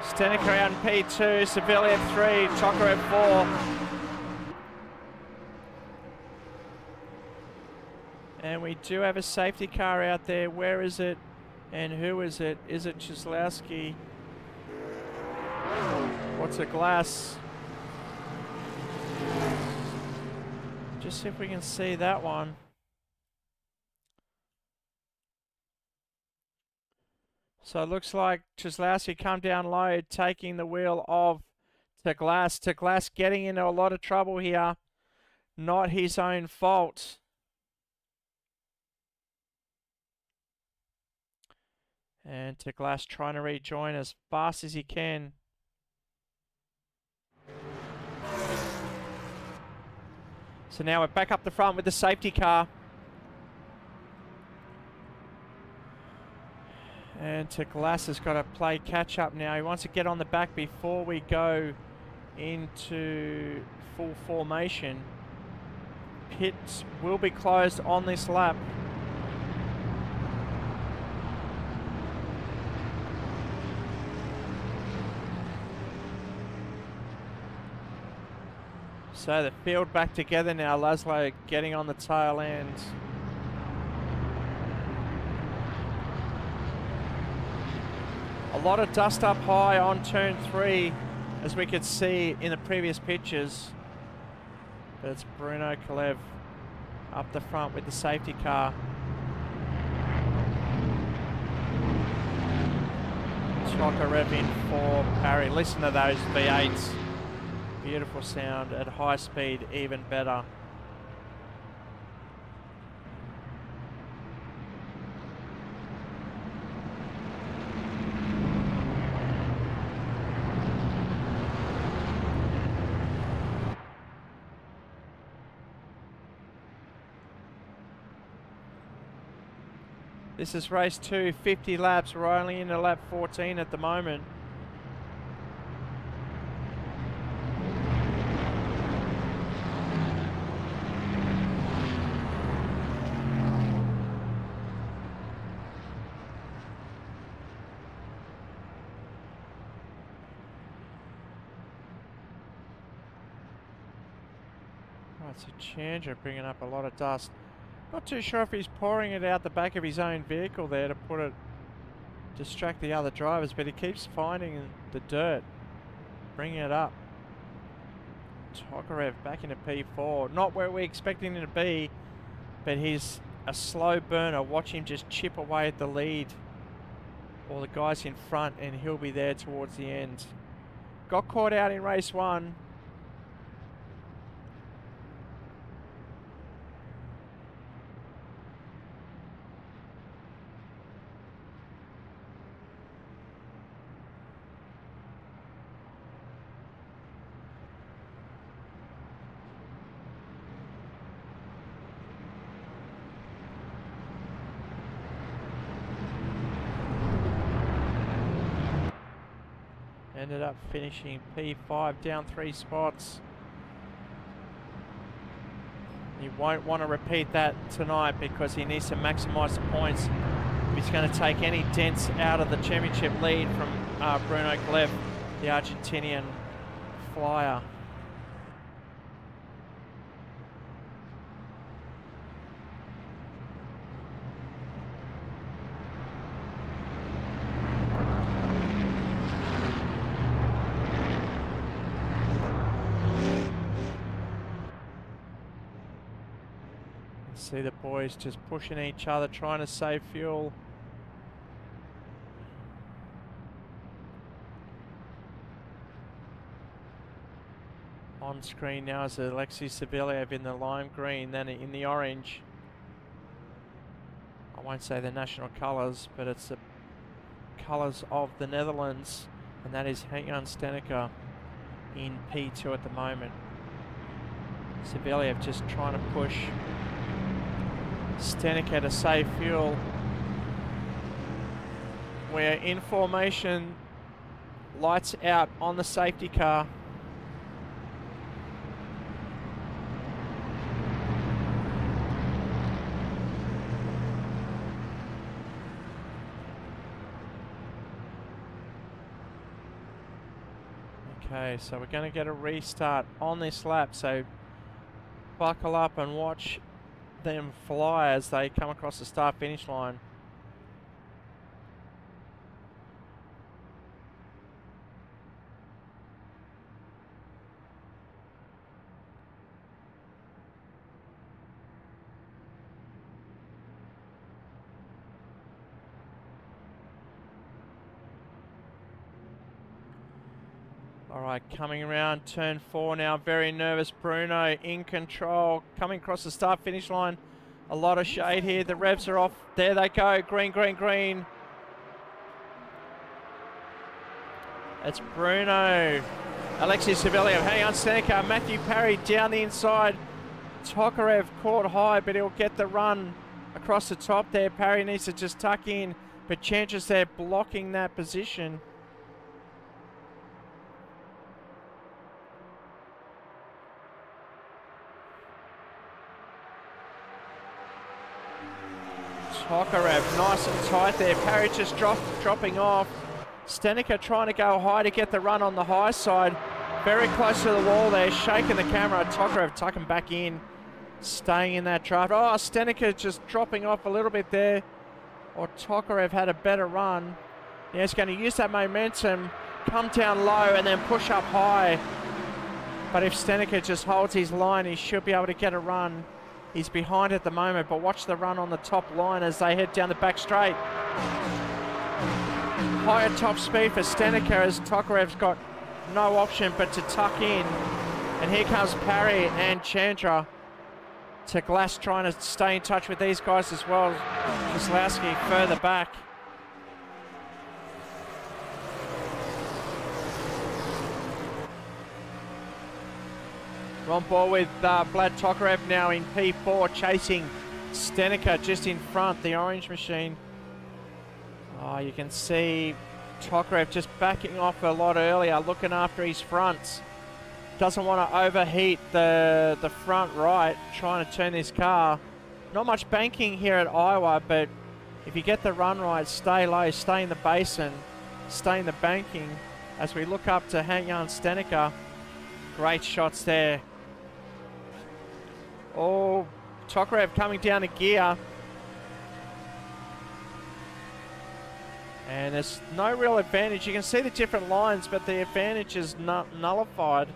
Stanica out in P2, Saviliev 3, Tokarev 4. And we do have a safety car out there. Where is it? And who is it? Is it Czeslowski? What's a Glass? Just see if we can see that one. So it looks like Czeslowski come down low, taking the wheel of Glass. Glass getting into a lot of trouble here. Not his own fault. And Glass trying to rejoin as fast as he can. So now we're back up the front with the safety car. And Glass has got to play catch up now. He wants to get on the back before we go into full formation. Pits will be closed on this lap. So the field back together now. Laszlo getting on the tail end. A lot of dust up high on turn 3, as we could see in the previous pictures. But it's Bruno Kalev up the front with the safety car. Tokarev in for Parry. Listen to those V8s. Beautiful sound at high speed, even better. This is race 2, 50 laps. We're only into lap 14 at the moment. Right, so Chandra bringing up a lot of dust. Not too sure if he's pouring it out the back of his own vehicle there to put it, distract the other drivers, but he keeps finding the dirt, bringing it up. Tokarev back into P4. Not where we're expecting him to be, but he's a slow burner. Watch him just chip away at the lead or the guys in front, and he'll be there towards the end. Got caught out in race 1. Ended up finishing P5, down 3 spots. He won't want to repeat that tonight because he needs to maximise the points. He's going to take any dents out of the championship lead from Bruno Glev, the Argentinian flyer. See the boys just pushing each other, trying to save fuel. On screen now is Alexei Savelyev in the lime green, then in the orange. I won't say the national colours, but it's the colours of the Netherlands, and that is Henk-Jan Stenneker in P2 at the moment. Savelyev just trying to push Stenneker to save fuel. We're in formation, lights out on the safety car. Okay, so we're going to get a restart on this lap, so buckle up and watch them fly as they come across the start finish line. All right, coming around turn 4 now, very nervous Bruno in control, coming across the start finish line. A lot of shade here, the revs are off, there they go, green, green, green. It's Bruno, Alexei Savelyev, Henk-Jan Stenneker, Matthew Parry down the inside. Tokarev caught high, but he'll get the run across the top there. Parry needs to just tuck in, but Changes there blocking that position. Tokarev nice and tight there. Parry just dropping off. Stenneker trying to go high to get the run on the high side. Very close to the wall there, shaking the camera. Tokarev tucking back in, staying in that draft. Oh, Stenneker just dropping off a little bit there. Or Tokarev had a better run. Yeah, he's going to use that momentum, come down low and then push up high. But if Stenneker just holds his line, he should be able to get a run. He's behind at the moment, but watch the run on the top line as they head down the back straight. Higher top speed for Stenneker as Tokarev's got no option but to tuck in. And here comes Parry and Chandra. To Glass trying to stay in touch with these guys as well. Kozlowski further back. We're on board with Vlad Tokarev now in P4, chasing Stenneker just in front, the orange machine. Oh, you can see Tokarev just backing off a lot earlier, looking after his fronts. Doesn't want to overheat the front right, trying to turn this car. Not much banking here at Iowa, but if you get the run right, stay low, stay in the basin, stay in the banking. As we look up to Henk-Jan Stenneker, great shots there. Oh, Tokarev coming down a gear. And there's no real advantage. You can see the different lines, but the advantage is nullified.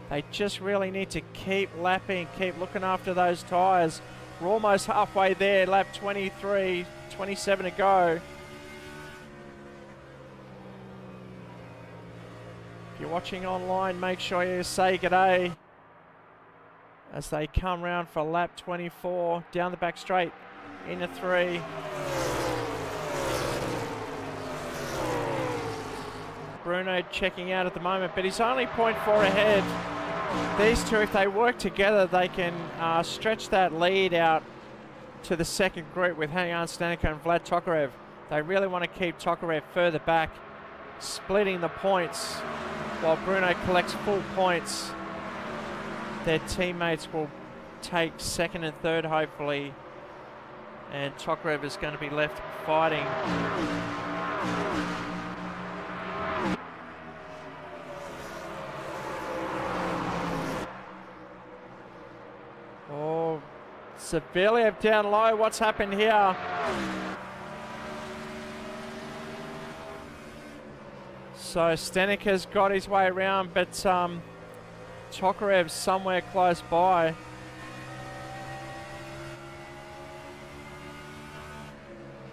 They just really need to keep lapping, keep looking after those tyres. We're almost halfway there, lap 23, 27 to go. If you're watching online, make sure you say g'day as they come round for lap 24, down the back straight, into 3. Bruno checking out at the moment, but he's only 0.4 ahead. These two, if they work together, they can stretch that lead out to the second group with Henk-Jan Stenneker and Vlad Tokarev. They really want to keep Tokarev further back splitting the points. While Bruno collects full points, their teammates will take second and third, hopefully. And Tokarev is going to be left fighting. Oh, Savelyev down low. What's happened here? So Stenika's got his way around, but Tokarev's somewhere close by.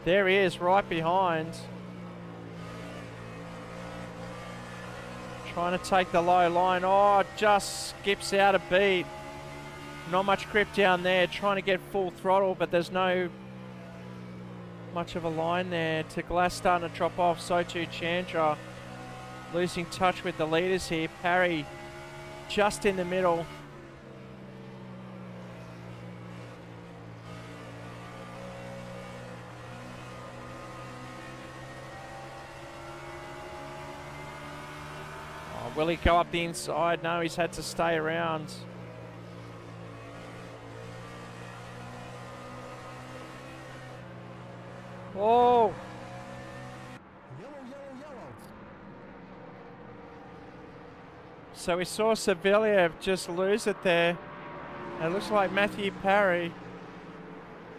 There he is, right behind. Trying to take the low line. Oh, just skips out a beat. Not much grip down there. Trying to get full throttle, but there's no much of a line there. To Glass starting to drop off. So too Chandra. Losing touch with the leaders here. Parry just in the middle. Oh, will he go up the inside? No, he's had to stay around. Oh! So we saw Savelyev just lose it there. It looks like Matthew Parry.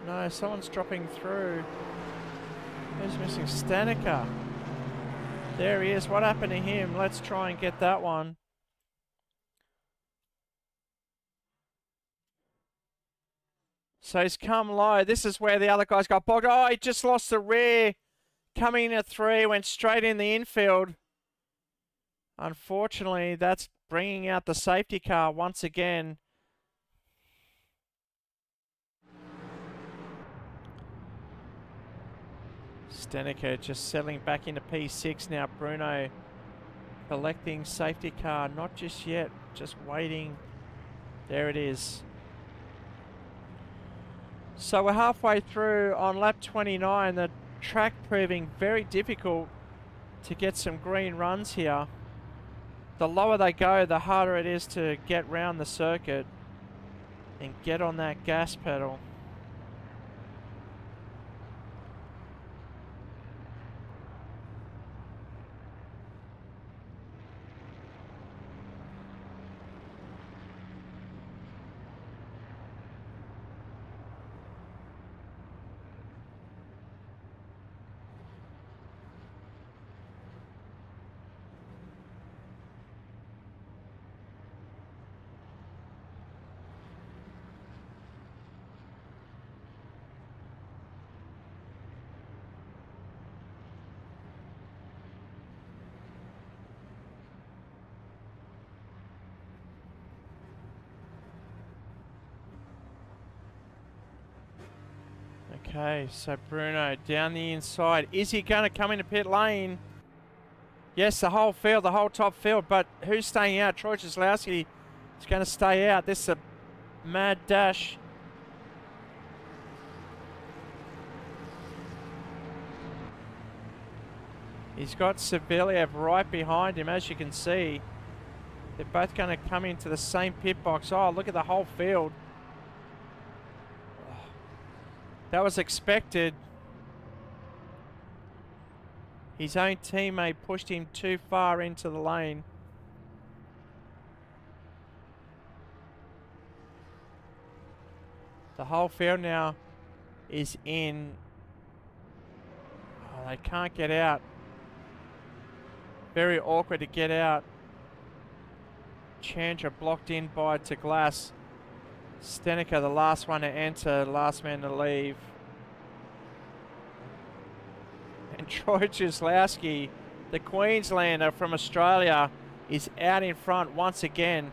No, someone's dropping through. Who's missing? Stanica. There he is. What happened to him? Let's try and get that one. So he's come low. This is where the other guys got bogged. Oh, he just lost the rear. Coming in at 3, went straight in the infield. Unfortunately, that's bringing out the safety car once again. Stenica just settling back into P6 now. Bruno collecting safety car. Not just yet, just waiting. There it is. So we're halfway through on lap 29. The track proving very difficult to get some green runs here. The lower they go, the harder it is to get round the circuit and get on that gas pedal. Okay, so Bruno down the inside. Is he going to come into pit lane? Yes, the whole field, the whole top field. But who's staying out? Troy Kozlowski is going to stay out. This is a mad dash. He's got Savelyev right behind him, as you can see. They're both going to come into the same pit box. Oh, look at the whole field. That was expected. His own teammate pushed him too far into the lane. The whole field now is in. Oh, they can't get out. Very awkward to get out. Chandra blocked in by to Glass. Stenica, the last one to enter, last man to leave. And Troy Kozlowski, the Queenslander from Australia, is out in front once again.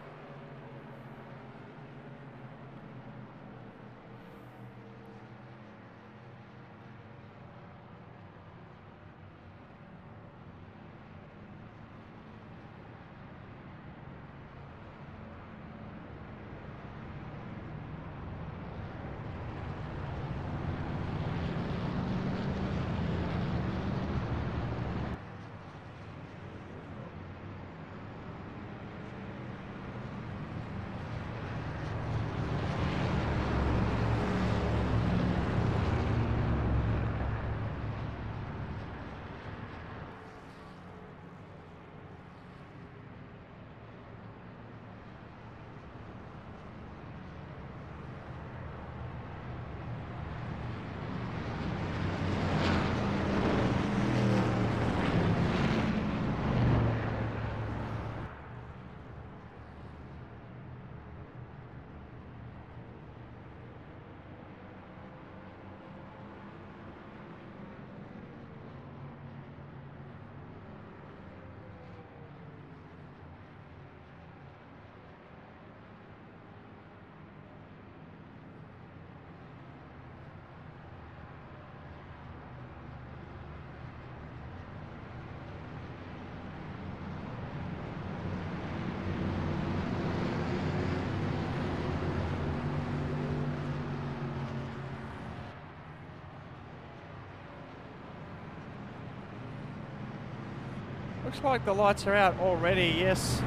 Looks like the lights are out already. Yes,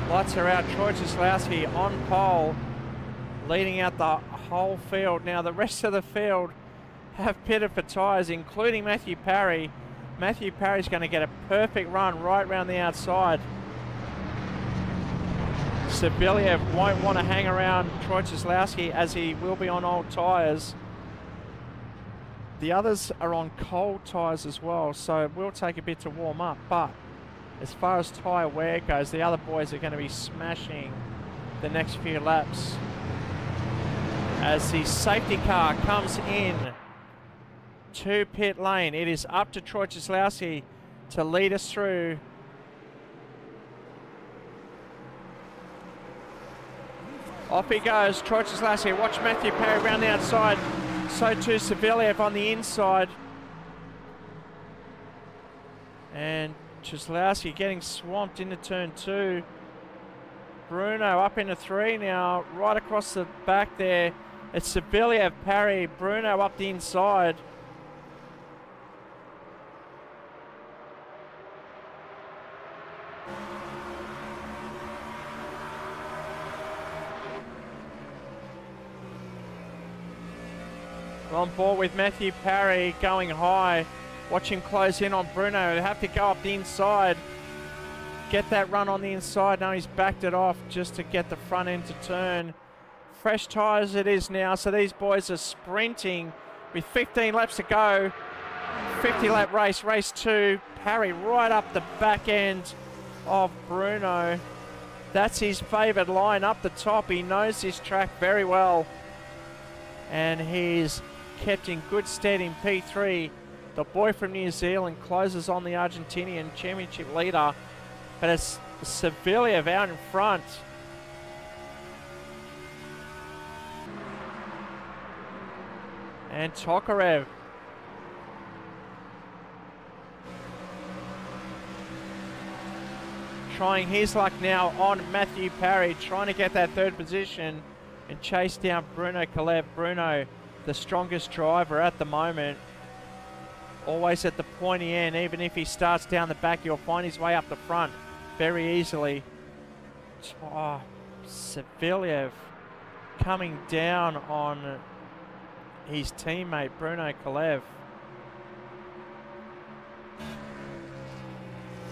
lights are out. Troy Jaslowski on pole, leading out the whole field. Now the rest of the field have pitted for tyres, including Matthew Parry. Matthew Parry's going to get a perfect run right around the outside. Saviliev won't want to hang around Troy Jaslowski as he will be on old tyres. The others are on cold tyres as well, so it will take a bit to warm up. But as far as tyre wear goes, the other boys are going to be smashing the next few laps. As the safety car comes in to pit lane, it is up to Troy Jaslowski to lead us through. Off he goes, Troy Jaslowski. Watch Matthew Parry around the outside. So too Saviliev on the inside. And Jaslowski getting swamped into turn 2. Bruno up into 3 now, right across the back there. It's Saviliev, Parry, Bruno up the inside. We're on board with Matthew Parry going high. Watch him close in on Bruno. They have to go up the inside. Get that run on the inside. Now he's backed it off just to get the front end to turn. Fresh tyres it is now, so these boys are sprinting with 15 laps to go. 50 lap race, race 2. Parry right up the back end of Bruno. That's his favoured line up the top. He knows this track very well. And he's kept in good stead in P3. The boy from New Zealand closes on the Argentinian championship leader, but it's Saviliev out in front. And Tokarev trying his luck now on Matthew Parry, trying to get that third position and chase down Bruno Kalev. Bruno, the strongest driver at the moment. Always at the pointy end. Even if he starts down the back, he'll find his way up the front very easily. Oh, Saviliev coming down on his teammate, Bruno Kalev.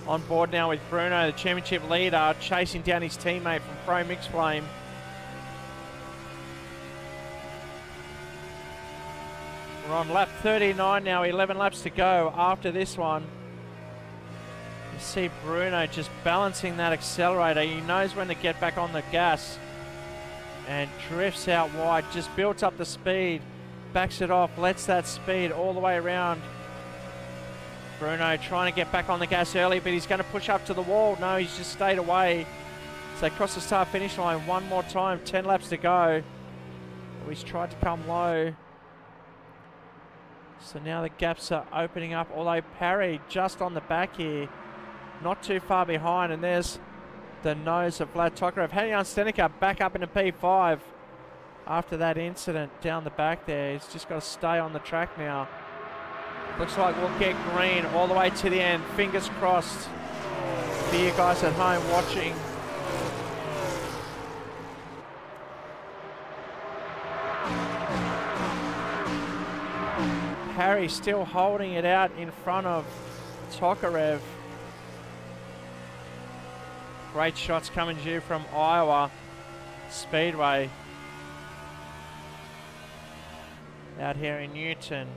On board now with Bruno, the championship leader, chasing down his teammate from Pro Mixed Flame. We're on lap 39 now, 11 laps to go after this one. You see Bruno just balancing that accelerator. He knows when to get back on the gas and drifts out wide, just built up the speed, backs it off, lets that speed all the way around. Bruno trying to get back on the gas early, but he's going to push up to the wall. No, he's just stayed away. So across the start finish line one more time, 10 laps to go. He's tried to come low. So now the gaps are opening up, although Parry just on the back here, not too far behind, and there's the nose of Vlad Tokarev. Hanian Stenica back up into P5 after that incident down the back there. He's just got to stay on the track now. Looks like we'll get green all the way to the end. Fingers crossed for you guys at home watching. Parry still holding it out in front of Tokarev. Great shots coming to you from Iowa Speedway out here in Newton.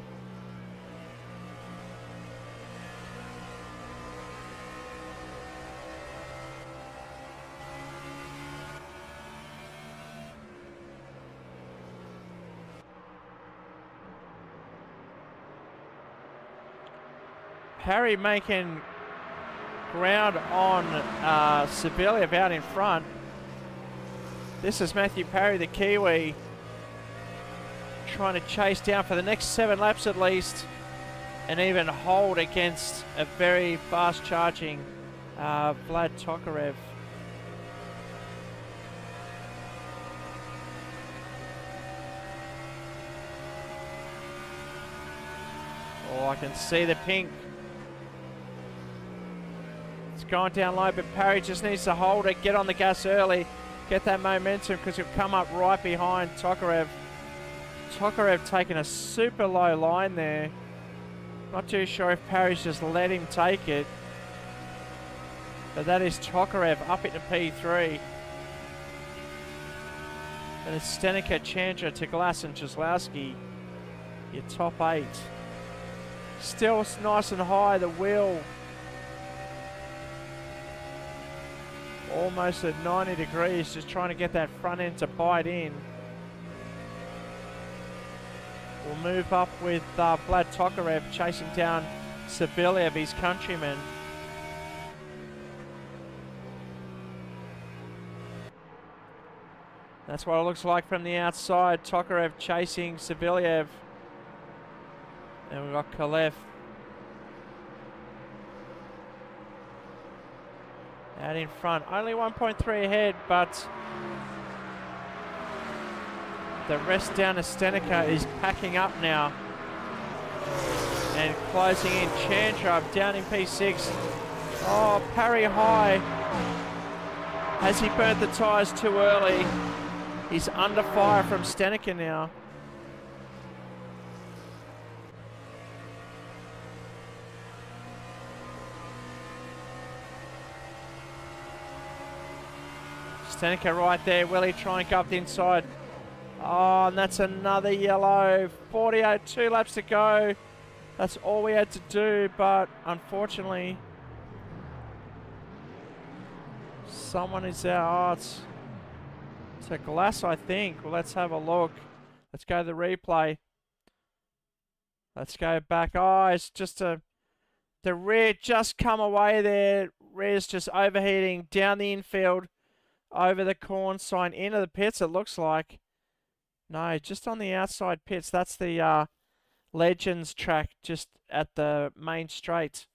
Parry making ground on Saviliev out in front. This is Matthew Parry, the Kiwi, trying to chase down for the next 7 laps at least and even hold against a very fast charging Vlad Tokarev. Oh, I can see the pink. It's gone down low, but Parry just needs to hold it, get on the gas early, get that momentum, because he'll come up right behind Tokarev. Tokarev taking a super low line there. Not too sure if Parry's just let him take it. But that is Tokarev up into P3. And it's Stenica, Chandra, Teglas and Jaslowski. Your top 8. Still nice and high, the wheel. Almost at 90 degrees, just trying to get that front end to bite in. We'll move up with Vlad Tokarev chasing down Sabilyev, his countryman. That's what it looks like from the outside. Tokarev chasing Sabilyev. And we've got Kalev out in front. Only 1.3 ahead, but the rest down to Stenica is packing up now. And closing in. Chandra down in P6. Oh, Parry high. Has he burnt the tyres too early? He's under fire from Stenica now. Stenica right there. Will he try and go up the inside? Oh, and that's another yellow. 48, 2 laps to go. That's all we had to do, but unfortunately, someone is out. Oh, it's a Glass, I think. Well, let's have a look. Let's go to the replay. Let's go back. Oh, it's just the rear just come away there. Rear's just overheating down the infield, over the corn sign, into the pits, it looks like. No, just on the outside pits. That's the Legends track just at the main straight.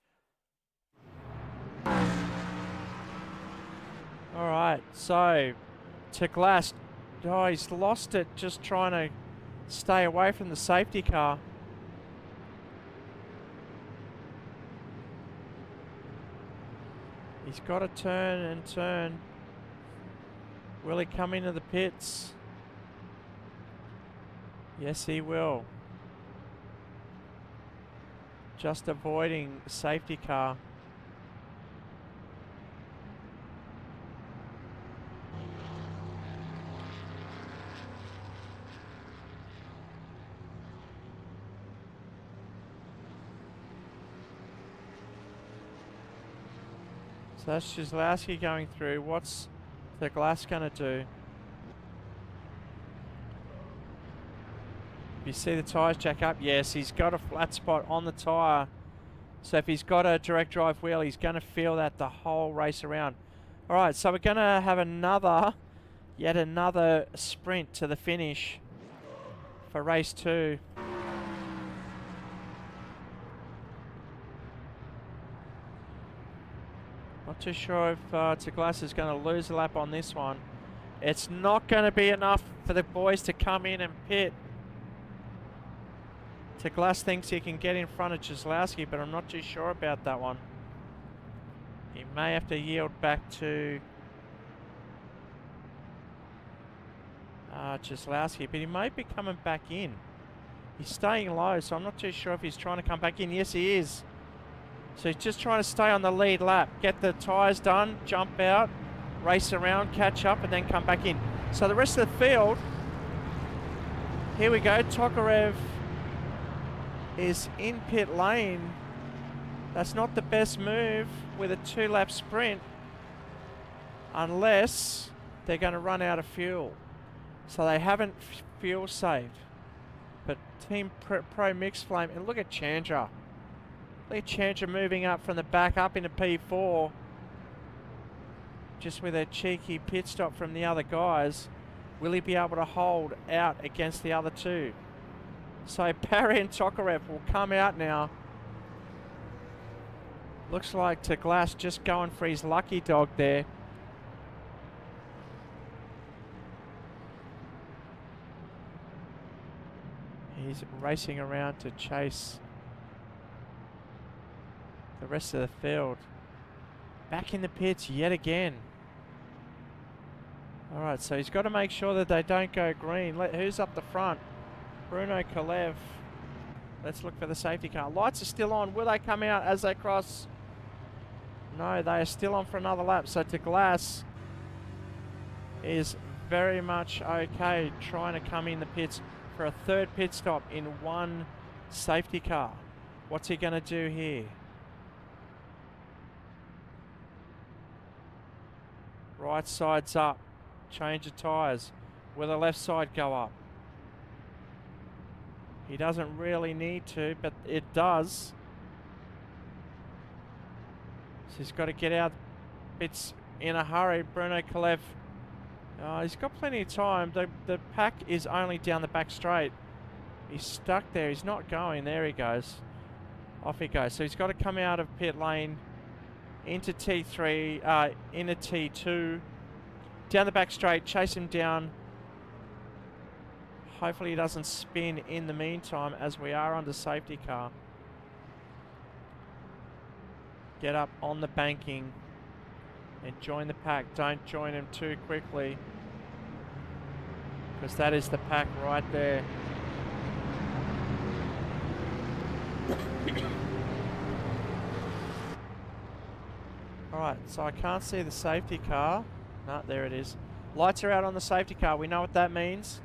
Alright, so Teglas, oh, he's lost it just trying to stay away from the safety car. He's got to turn and turn. Will he come into the pits? Yes, he will. Just avoiding the safety car. So that's Jaslowski going through. What's the Glass going to do? You see the tyres jack up? Yes, he's got a flat spot on the tyre. So if he's got a direct drive wheel, he's going to feel that the whole race around. Alright, so we're going to have yet another sprint to the finish for race 2. Not too sure if Teglas is going to lose a lap on this one. It's not going to be enough for the boys to come in and pit. Teglas thinks he can get in front of Jaslowski, but I'm not too sure about that one. He may have to yield back to Jaslowski, but he may be coming back in. He's staying low, so I'm not too sure if he's trying to come back in. Yes, he is. So he's just trying to stay on the lead lap, get the tyres done, jump out, race around, catch up, and then come back in. So the rest of the field, here we go. Tokarev is in pit lane. That's not the best move with a 2-lap sprint unless they're going to run out of fuel. So they haven't fuel saved. But Team Pro Mixed Flame, and look at Chandra. Look at Chandra moving up from the back up into P4. Just with a cheeky pit stop from the other guys. Will he be able to hold out against the other two? So Parry and Tokarev will come out now. Looks like Teglas just going for his lucky dog there. He's racing around to chase the rest of the field. Back in the pits yet again. Alright, so he's got to make sure that they don't go green. Who's up the front? Bruno Kalev. Let's look for the safety car. Lights are still on. Will they come out as they cross? No, they are still on for another lap. So De Glass is very much okay trying to come in the pits for a third pit stop in one safety car. What's he going to do here? Right side's up. Change of tyres. Will the left side go up? He doesn't really need to, but it does. So he's got to get out bits in a hurry. Bruno Kalev, he's got plenty of time. The pack is only down the back straight. He's stuck there. He's not going. There he goes. Off he goes. So he's got to come out of pit lane into T3, into T2. Down the back straight, chase him down. Hopefully he doesn't spin in the meantime as we are under safety car. Get up on the banking and join the pack. Don't join him too quickly, because that is the pack right there. Alright, so I can't see the safety car. No, there it is. Lights are out on the safety car. We know what that means.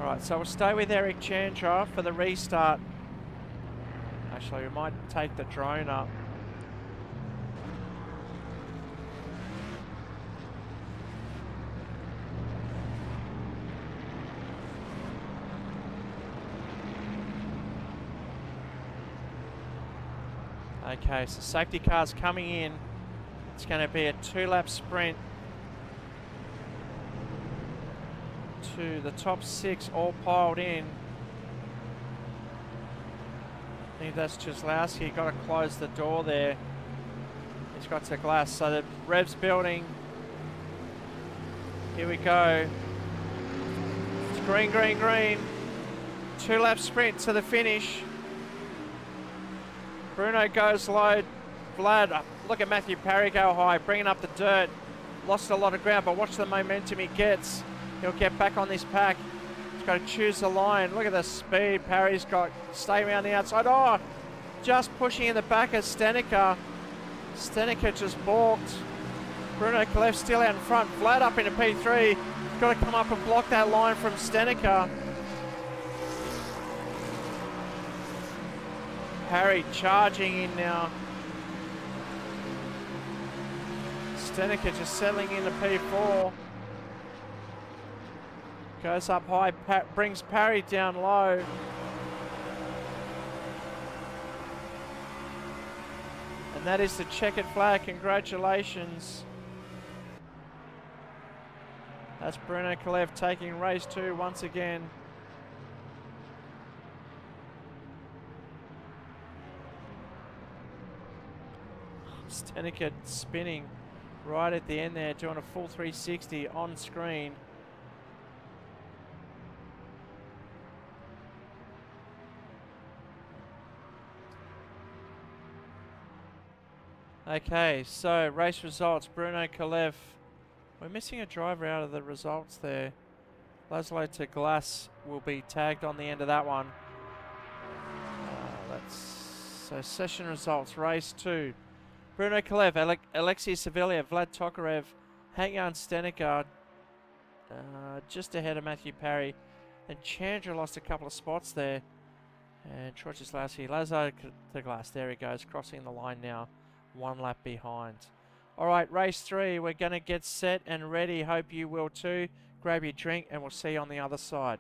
Alright, so we'll stay with Eric Chandra for the restart. Actually, we might take the drone up. Okay, so safety car's coming in. It's going to be a 2-lap sprint to the top 6, all piled in. I think that's Czeslowski. Got to close the door there. He's got to glass. So the rev's building. Here we go. It's green, green, green. 2-lap sprint to the finish. Bruno goes low. Vlad, look at Matthew Parry go high, bringing up the dirt. Lost a lot of ground, but watch the momentum he gets. He'll get back on this pack. He's got to choose the line. Look at the speed Parry's got. Stay around the outside. Oh, just pushing in the back of Stenica. Stenica just balked. Bruno Kalev still out in front. Vlad up into P3. Got to come up and block that line from Stenica. Parry charging in now. Stenica just settling into P4. Goes up high, brings Parry down low. And that is the checkered flag. Congratulations. That's Bruno Kalev taking race 2 once again. Stenica spinning right at the end there, doing a full 360 on screen. Okay, so race results. Bruno Kalev. We're missing a driver out of the results there. Laszlo to Glass will be tagged on the end of that one. So session results. Race 2. Bruno Kalev, Alexei Sevilla, Vlad Tokarev, Hang-On Stenica, just ahead of Matthew Parry. And Chandra lost a couple of spots there. And Troy Czeslowski, Laszlo to Glass. There he goes, crossing the line now. 1 lap behind. Alright, race 3. We're going to get set and ready. Hope you will too. Grab your drink and we'll see you on the other side.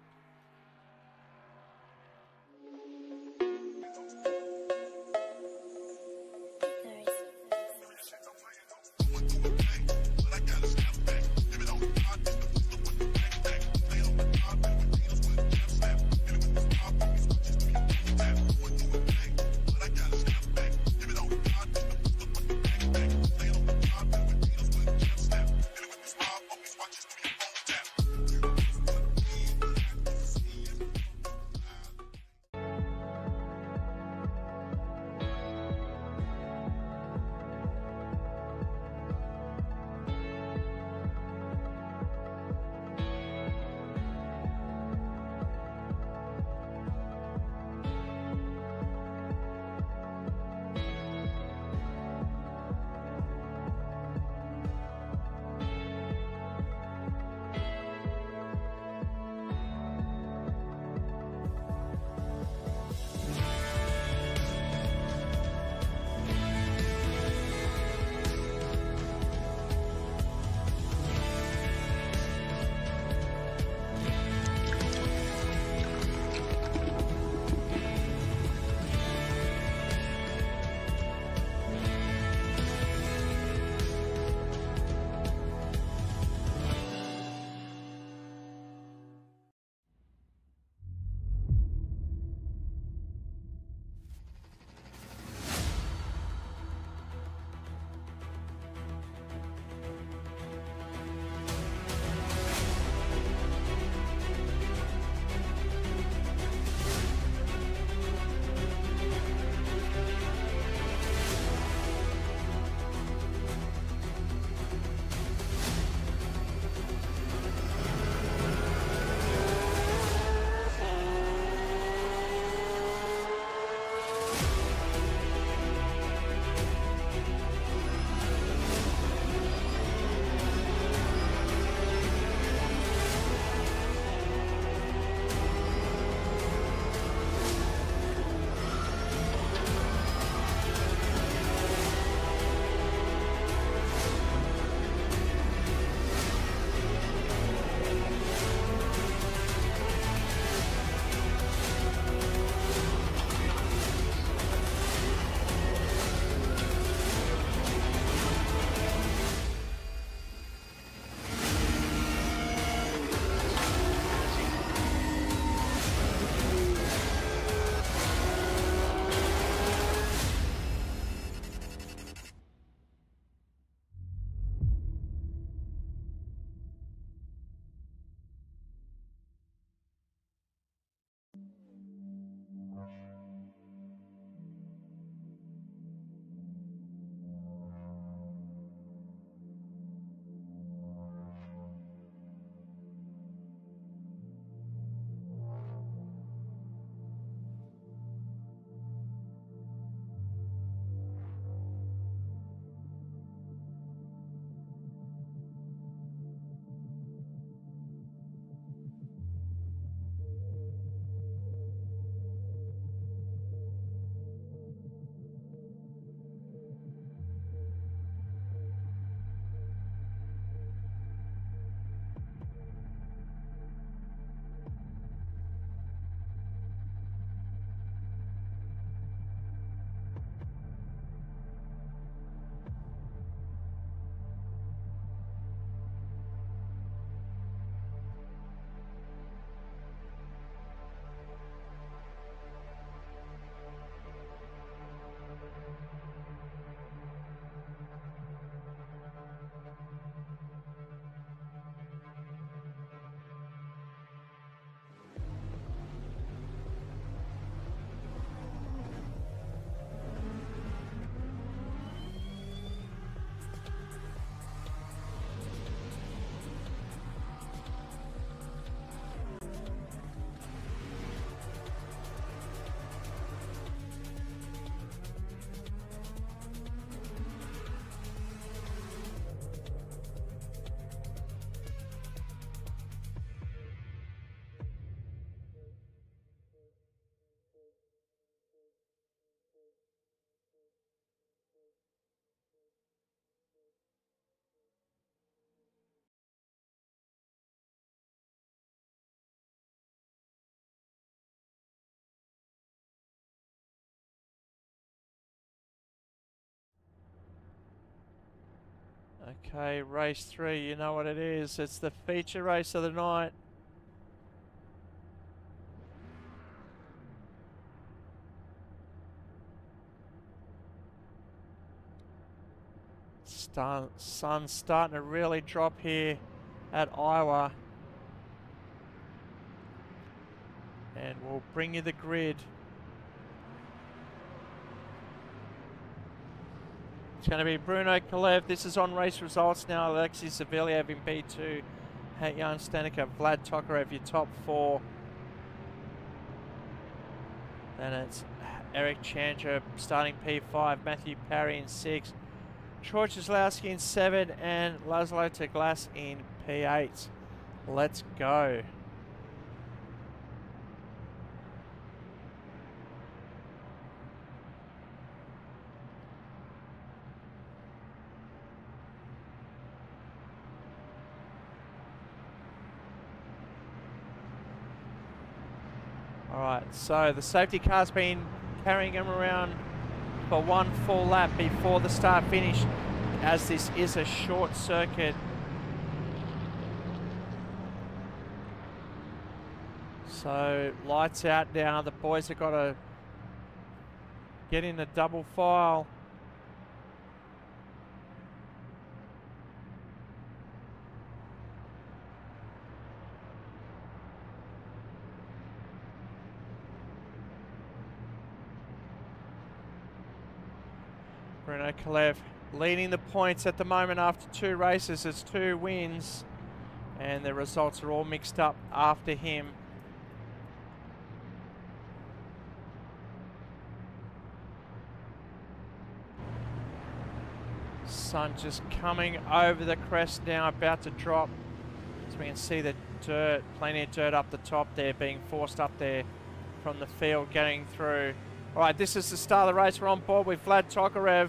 Okay, race 3, you know what it is. It's the feature race of the night. Sun's starting to really drop here at Iowa. And we'll bring you the grid. It's going to be Bruno Kalev. This is on race results now. Alexei Savelyev in P2. Jan Stanica, Vlad Tokarev, your top 4. Then it's Eric Chandra starting P5. Matthew Parry in 6. Troy Kozlowski in 7. And Laszlo Teglas in P8. Let's go. Alright, so the safety car's been carrying him around for one full lap before the start finish, as this is a short circuit. So lights out now. The boys have got to get in the double file. Bruno Kalev leading the points at the moment after 2 races. It's 2 wins, and the results are all mixed up after him. Sun just coming over the crest now, about to drop. As we can see the dirt, plenty of dirt up the top there, being forced up there from the field, getting through. All right, this is the start of the race. We're on board with Vlad Tokarev.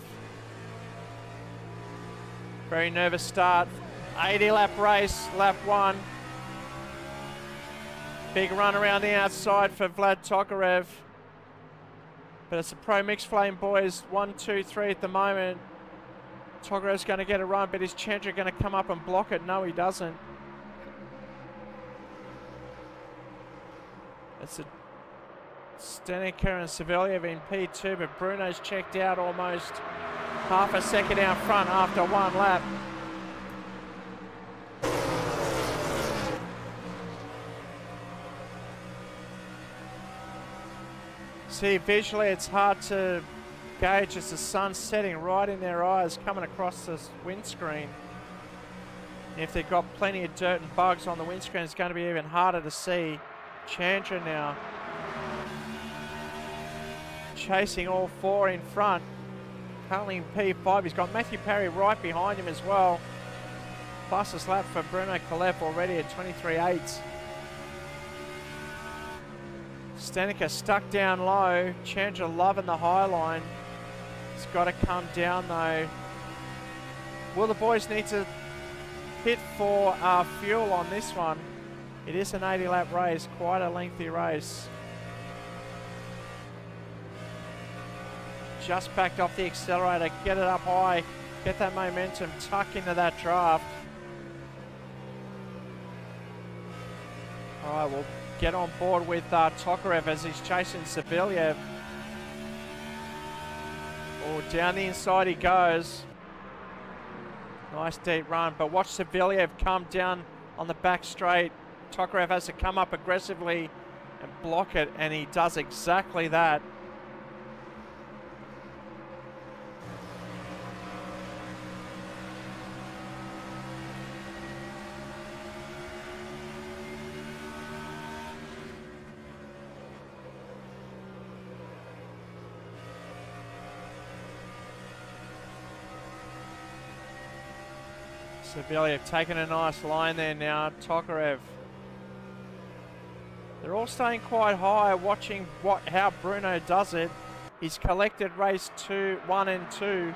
Very nervous start. 80 lap race, lap 1. Big run around the outside for Vlad Tokarev. But it's a Pro Mixed Flame boys, 1, 2, 3 at the moment. Tokarev's going to get a run, but is Chandra going to come up and block it? No, he doesn't. It's a Stanica and Savelyev in P2, but Bruno's checked out almost half a second out front after 1 lap. See, visually it's hard to gauge as the sun's setting right in their eyes coming across this windscreen. If they've got plenty of dirt and bugs on the windscreen, it's going to be even harder to see. Chandra now chasing all 4 in front. Currently in P5. He's got Matthew Parry right behind him as well. Fastest lap for Bruno Kalev already at 23.8. Stanica stuck down low. Chandra loving the high line. He's got to come down though. Will the boys need to hit for fuel on this one? It is an 80 lap race, quite a lengthy race. Just backed off the accelerator, get it up high, get that momentum, tuck into that draft. All right, we'll get on board with Tokarev as he's chasing Savelyev. Oh, down the inside he goes. Nice deep run, but watch Savelyev come down on the back straight. Tokarev has to come up aggressively and block it, and he does exactly that. Savelyev taking a nice line there now. Tokarev. They're all staying quite high, watching how Bruno does it. He's collected race 1 and 2.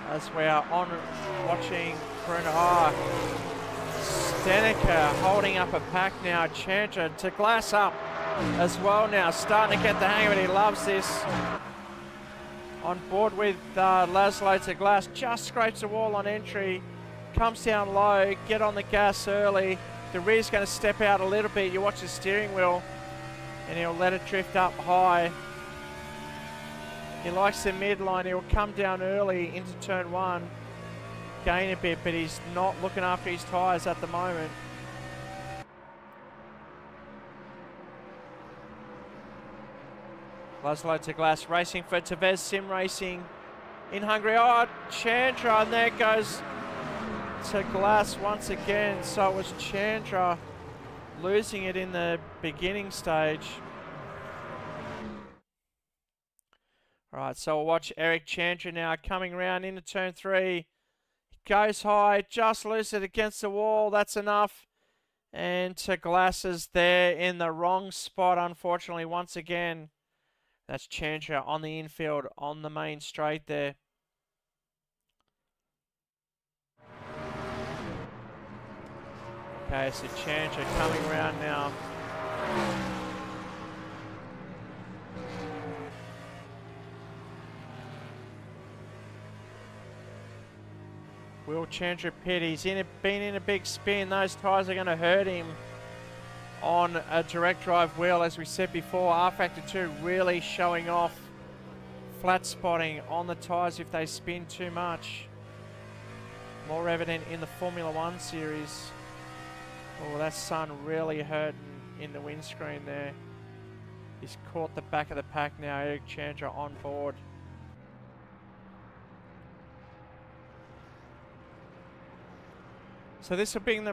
As we are on watching Bruno. Stanica holding up a pack now. Chandra to glass up as well now. Starting to get the hang of it. He loves this. On board with Laszlo to Glass, just scrapes the wall on entry, comes down low, get on the gas early. The rear's going to step out a little bit. You watch the steering wheel and he'll let it drift up high. He likes the midline. He'll come down early into turn 1, gain a bit, but he's not looking after his tyres at the moment. Laszlo to Glass, racing for Tevez Sim Racing in Hungary. Oh, Chandra, and there goes to Glass once again. So it was Chandra losing it in the beginning stage. All right, so we'll watch Eric Chandra now coming around into turn 3. Goes high, just loose it against the wall. That's enough. And to Glass is there in the wrong spot, unfortunately, once again. That's Chandra on the infield on the main straight there. Okay, so Chandra coming around now. Will Chandra pit? He's been in a big spin. Those tyres are going to hurt him on a direct drive wheel, as we said before. R Factor 2 really showing off flat spotting on the tyres if they spin too much. More evident in the Formula 1 series. Oh, that sun really hurting in the windscreen there. He's caught the back of the pack now. Eric Chandra on board. So this will bring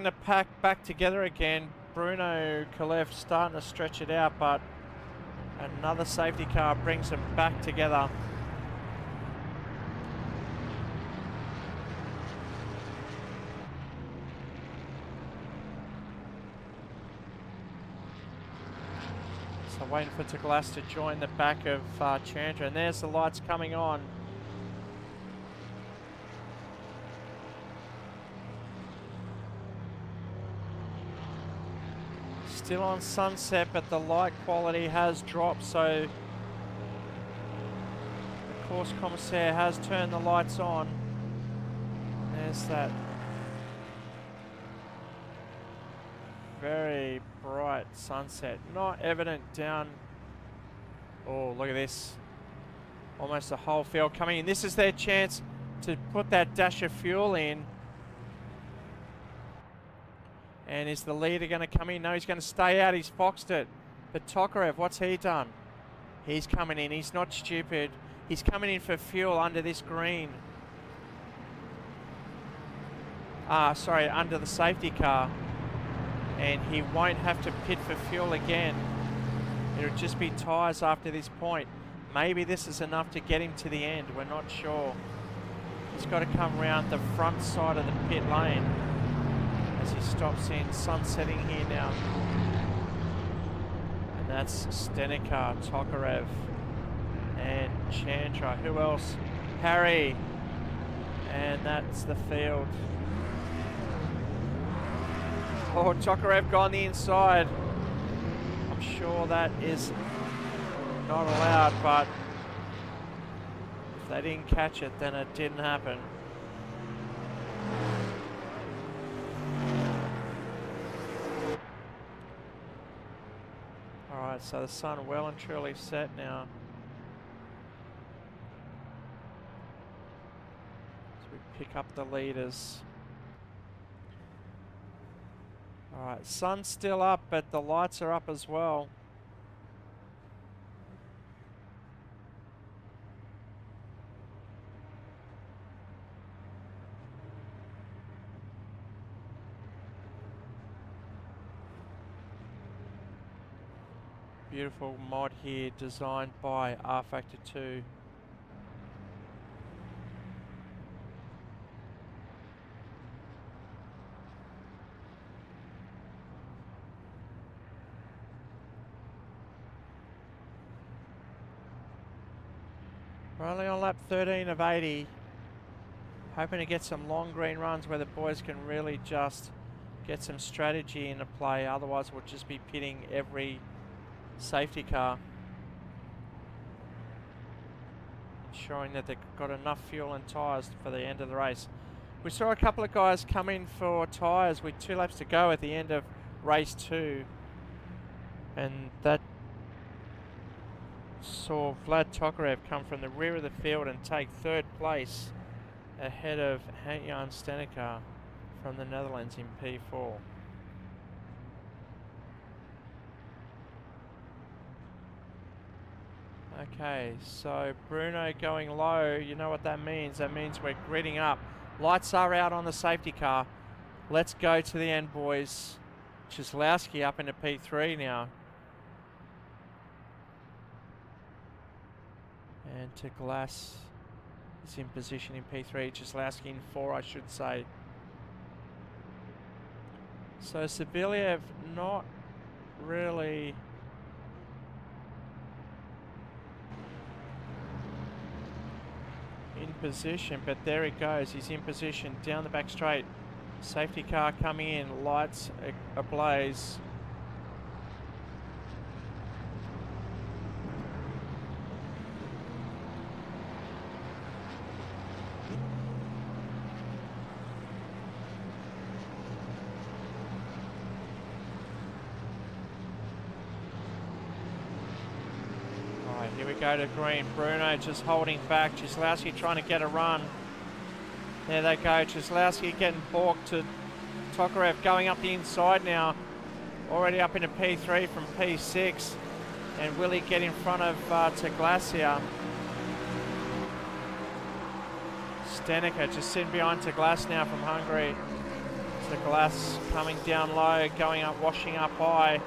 the pack back together again. Bruno Kalev starting to stretch it out, but another safety car brings them back together. So waiting for Glass to join the back of Chandra, and there's the lights coming on. Still on sunset, but the light quality has dropped, so the course commissaire has turned the lights on. There's that very bright sunset. Not evident down. Oh, look at this. Almost the whole field coming in. This is their chance to put that dash of fuel in. And is the leader going to come in? No, he's going to stay out. He's foxed it. But Tokarev, what's he done? He's coming in. He's not stupid. He's coming in for fuel under this green. Sorry, under the safety car. And he won't have to pit for fuel again. It'll just be tyres after this point. Maybe this is enough to get him to the end. We're not sure. He's got to come around the front side of the pit lane as he stops in. Sun setting here now. And that's Stenica, Tokarev, and Chandra. Who else? Harry. And that's the field. Oh, Tokarev gone the inside. I'm sure that is not allowed, but if they didn't catch it, then it didn't happen. Alright, so the sun well and truly set now. So we pick up the leaders. Alright, sun's still up, but the lights are up as well. Beautiful mod here designed by R Factor 2. We're only on lap 13 of 80. Hoping to get some long green runs where the boys can really just get some strategy into play. Otherwise we'll just be pitting every safety car. ensuring that they've got enough fuel and tyres for the end of the race. We saw a couple of guys come in for tyres with 2 laps to go at the end of race 2, and that saw Vlad Tokarev come from the rear of the field and take 3rd place ahead of Jan Steneker from the Netherlands in P4. Okay, so Bruno going low, you know what that means. That means we're gridding up. Lights are out on the safety car. Let's go to the end, boys. Czeslowski up into P3 now. And to Glass is in position in P3. Czeslowski in 4, I should say. So Saviliev not really in position, but there he goes. He's in position down the back straight. Safety car coming in, lights ablaze. Here we go to green. Bruno just holding back. Czeslowski trying to get a run. There they go. Czeslowski getting balked to Tokarev going up the inside now. Already up into P3 from P6. And will he get in front of Teglacia? Steneker just sitting behind Teglass now from Hungary. Teglass coming down low, going up, washing up high.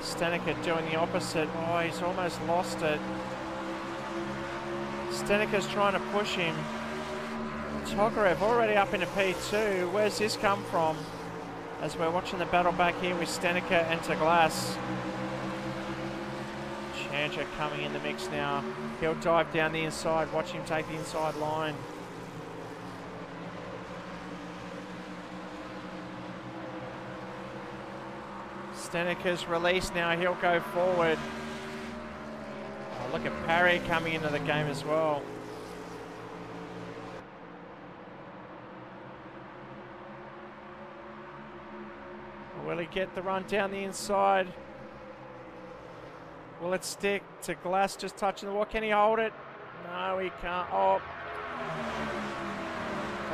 Steneker doing the opposite. Oh, he's almost lost it. Steneker's trying to push him. Tokarev already up into P2. Where's this come from? As we're watching the battle back here with Steneker and Teglass. Chandra coming in the mix now. He'll dive down the inside. Watch him take the inside line. Steneker's released now, he'll go forward. Oh, look at Parry coming into the game as well. Will he get the run down the inside? Will it stick to Glass just touching the wall? Can he hold it? No, he can't. Oh,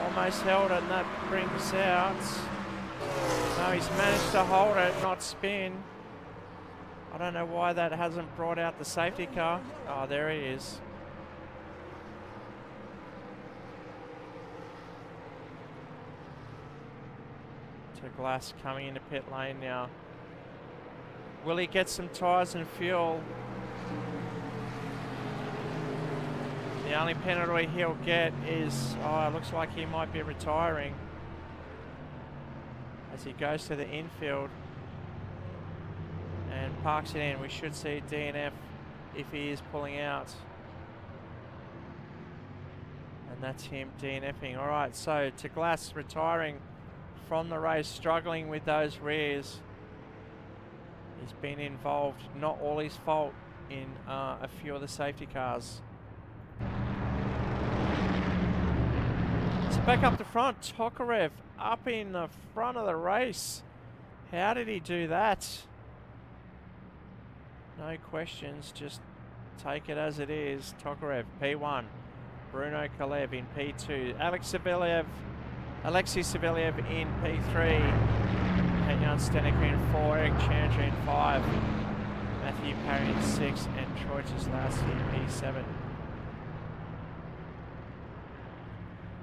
almost held it, and that brings out. No, he's managed to hold it, not spin. I don't know why that hasn't brought out the safety car. Oh, there he is. To Glass coming into pit lane now. Will he get some tyres and fuel? The only penalty he'll get is, oh, it looks like he might be retiring. As he goes to the infield and parks it in. We should see DNF if he is pulling out. And that's him DNFing. All right, so to Glass retiring from the race, struggling with those rears. He's been involved, not all his fault, in a few of the safety cars. So back up the front, Tokarev up in the front of the race. How did he do that? No questions, just take it as it is. Tokarev, P1. Bruno Kalev in P2. Alexei Saviliev in P3. Jan Steneker in 4. Eric Chandra in 5. Matthew Parry in 6. And Troy Czeslowski in P7.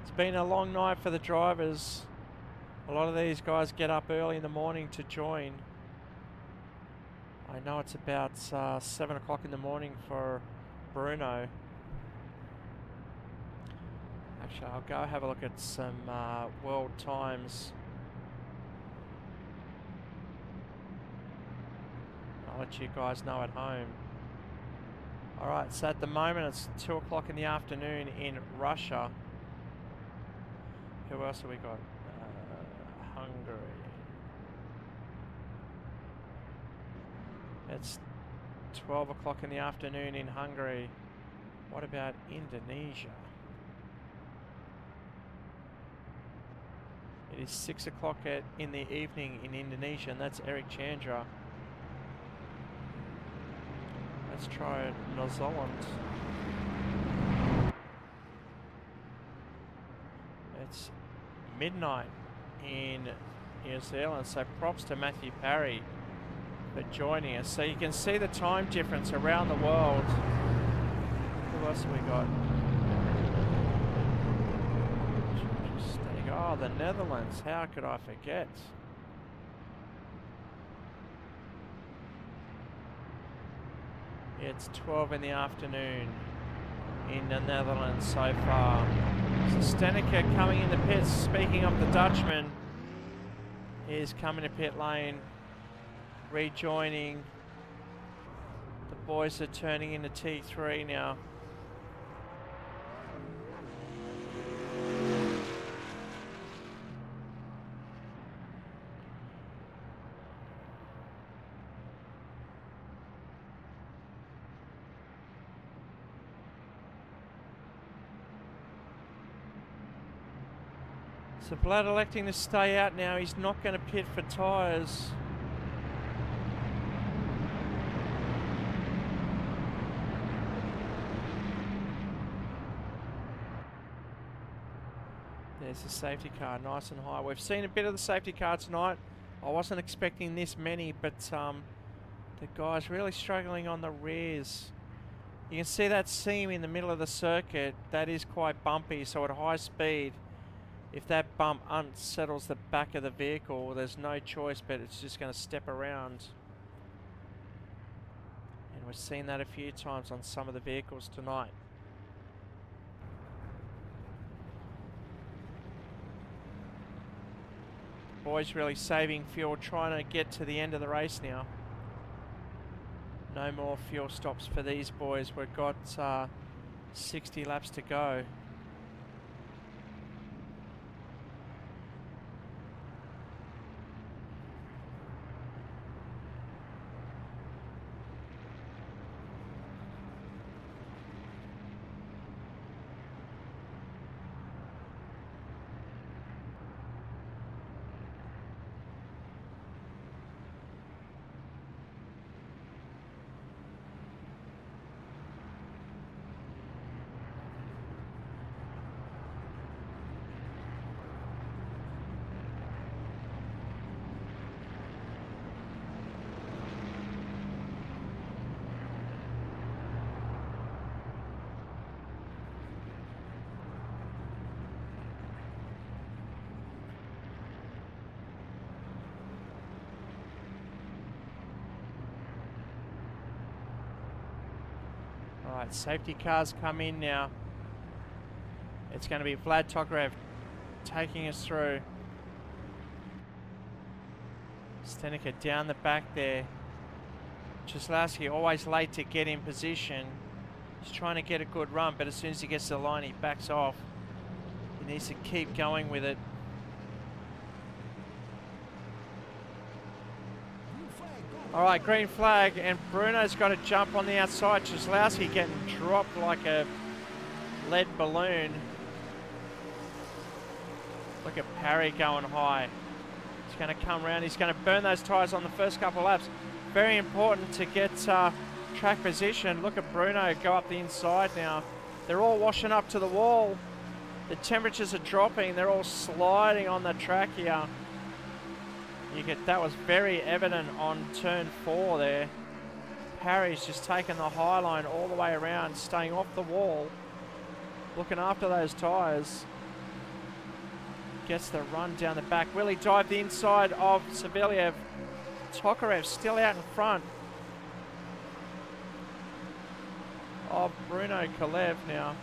It's been a long night for the drivers. A lot of these guys get up early in the morning to join. I know it's about 7 o'clock in the morning for Bruno. Actually, I'll go have a look at some world times. I'll let you guys know at home. Alright, so at the moment it's 2 o'clock in the afternoon in Russia. Who else have we got? Hungary. It's 12 o'clock in the afternoon in Hungary. What about Indonesia? It is 6 o'clock in the evening in Indonesia, and that's Eric Chandra. Let's try New Zealand. It's midnight in New Zealand, so props to Matthew Parry for joining us. So you can see the time difference around the world. Who else have we got? Oh, the Netherlands. How could I forget? It's 12 in the afternoon in the Netherlands so far. So Steneker coming in the pits. Speaking of the Dutchman, is coming to pit lane, rejoining. The boys are turning into T3 now. So Vlad electing to stay out now. He's not going to pit for tyres. There's the safety car, nice and high. We've seen a bit of the safety car tonight. I wasn't expecting this many, but the guy's really struggling on the rears. You can see that seam in the middle of the circuit. That is quite bumpy, so at high speed, if that bump unsettles the back of the vehicle, there's no choice, but it's just going to step around. And we've seen that a few times on some of the vehicles tonight. Boys really saving fuel, trying to get to the end of the race now. No more fuel stops for these boys. We've got 60 laps to go. Alright, safety cars come in now. It's going to be Vlad Tokarev taking us through. Steneker down the back there. Czeslowski always late to get in position. He's trying to get a good run, but as soon as he gets to the line, he backs off. He needs to keep going with it. All right, green flag, and Bruno's got to jump on the outside. Czeslowski getting dropped like a lead balloon. Look at Parry going high. He's going to come around. He's going to burn those tyres on the first couple of laps. Very important to get track position. Look at Bruno go up the inside now. They're all washing up to the wall. The temperatures are dropping. They're all sliding on the track here. That was very evident on turn 4 there. Parry's just taking the high line all the way around, staying off the wall, looking after those tyres. Gets the run down the back. Will he dive the inside of Savelyev? Tokarev still out in front of Bruno Kalev now.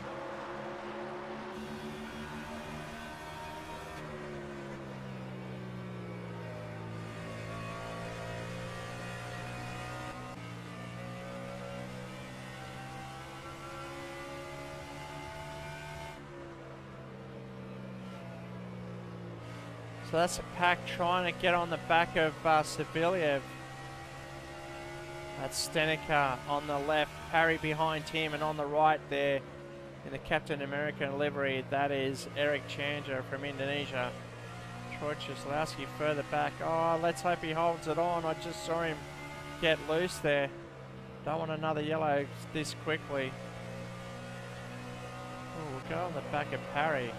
So that's a pack trying to get on the back of Savelyev. That's Steneker on the left. Parry behind him, and on the right there in the Captain American livery, that is Eric Chandra from Indonesia. Troy Cieslewski further back. Oh, let's hope he holds it on. I just saw him get loose there. Don't want another yellow this quickly. Oh, we'll go on the back of Parry.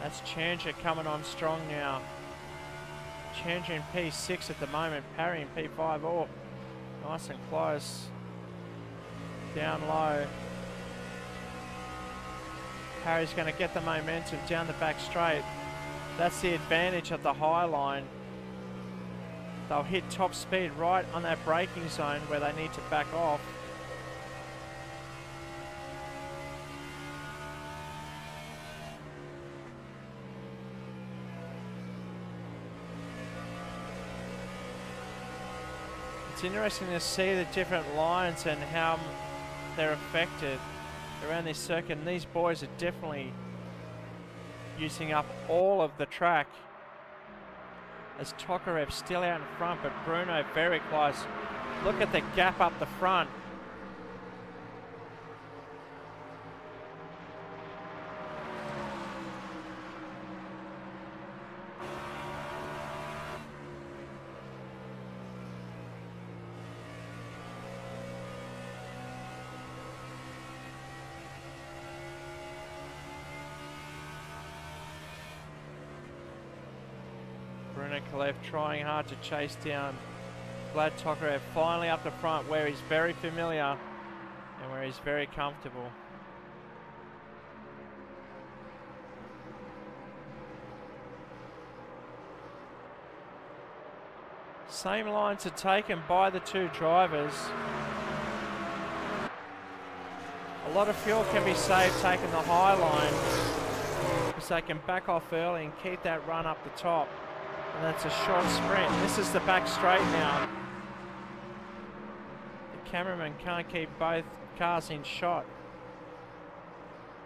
That's Chandra coming on strong now. Chandra in P6 at the moment, Parry in P5. Oh, nice and close. Down low. Parry's going to get the momentum down the back straight. That's the advantage of the high line. They'll hit top speed right on that braking zone where they need to back off. It's interesting to see the different lines and how they're affected around this circuit. And these boys are definitely using up all of the track. As Tokarev still out in front, but Bruno very close. Look at the gap up the front. Bruno Kalev trying hard to chase down Vlad Tokarev, finally up the front where he's very familiar and where he's very comfortable. Same lines are taken by the two drivers. A lot of fuel can be saved taking the high line because they can back off early and keep that run up the top. And that's a short sprint. This is the back straight now. The cameraman can't keep both cars in shot.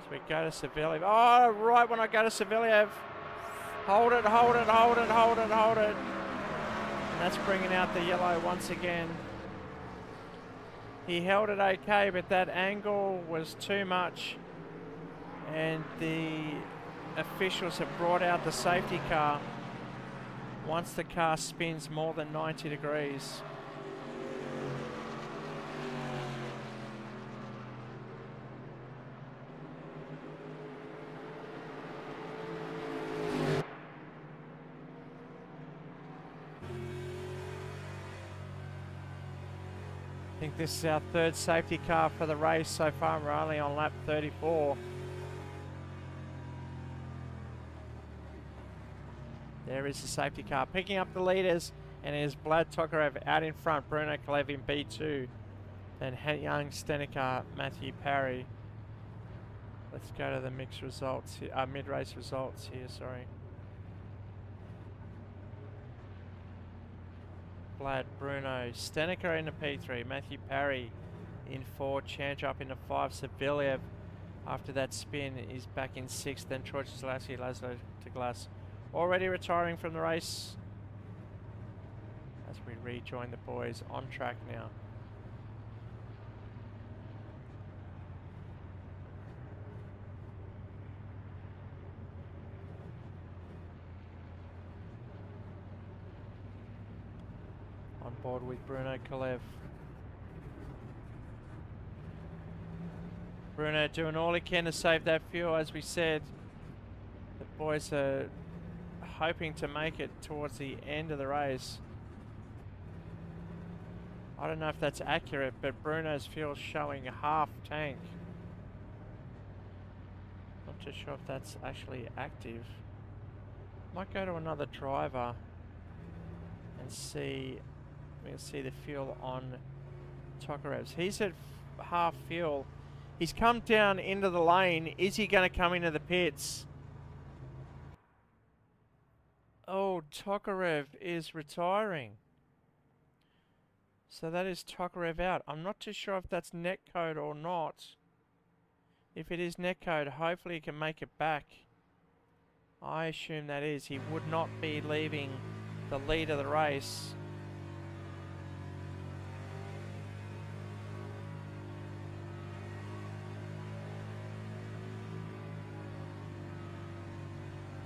So we go to Savelyev. Oh, right when I go to Savelyev. Hold it, hold it, hold it, hold it, hold it. And that's bringing out the yellow once again. He held it okay, but that angle was too much. And the officials have brought out the safety car once the car spins more than 90 degrees. I think this is our third safety car for the race so far. We're only on lap 34. There is the safety car picking up the leaders, and it is Vlad Tokarev out in front, Bruno Kalev in B2, then Young Stenica, Matthew Parry. Let's go to the mixed results here, mid-race results here, sorry. Vlad, Bruno, Stenica in the P3, Matthew Parry in 4, Chandra up into 5, Savelyev after that spin is back in 6th, then Troy Cieslewski, Laszlo to Glass. Already retiring from the race as we rejoin the boys on track now. On board with Bruno Kalev. Bruno doing all he can to save that fuel, as we said. The boys are hoping to make it towards the end of the race. I don't know if that's accurate, but Bruno's fuel showing half tank. Not too sure if that's actually active. Might go to another driver and see. We'll see the fuel on Tokarev's. He's at half fuel. He's come down into the lane. Is he going to come into the pits? Oh, Tokarev is retiring. So that is Tokarev out. I'm not too sure if that's netcode or not. If it is netcode, hopefully he can make it back. I assume that is. He would not be leaving the lead of the race.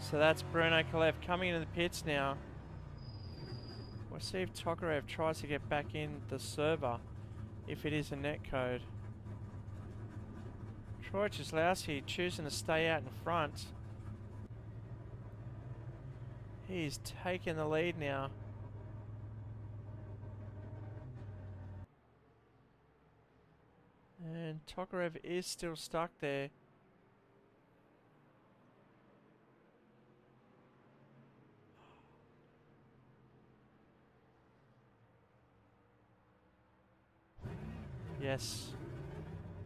So that's Bruno Kalev coming into the pits now. We'll see if Tokarev tries to get back in the server, if it is a netcode. Troy Czeslowski choosing to stay out in front. He's taking the lead now. And Tokarev is still stuck there. Yes,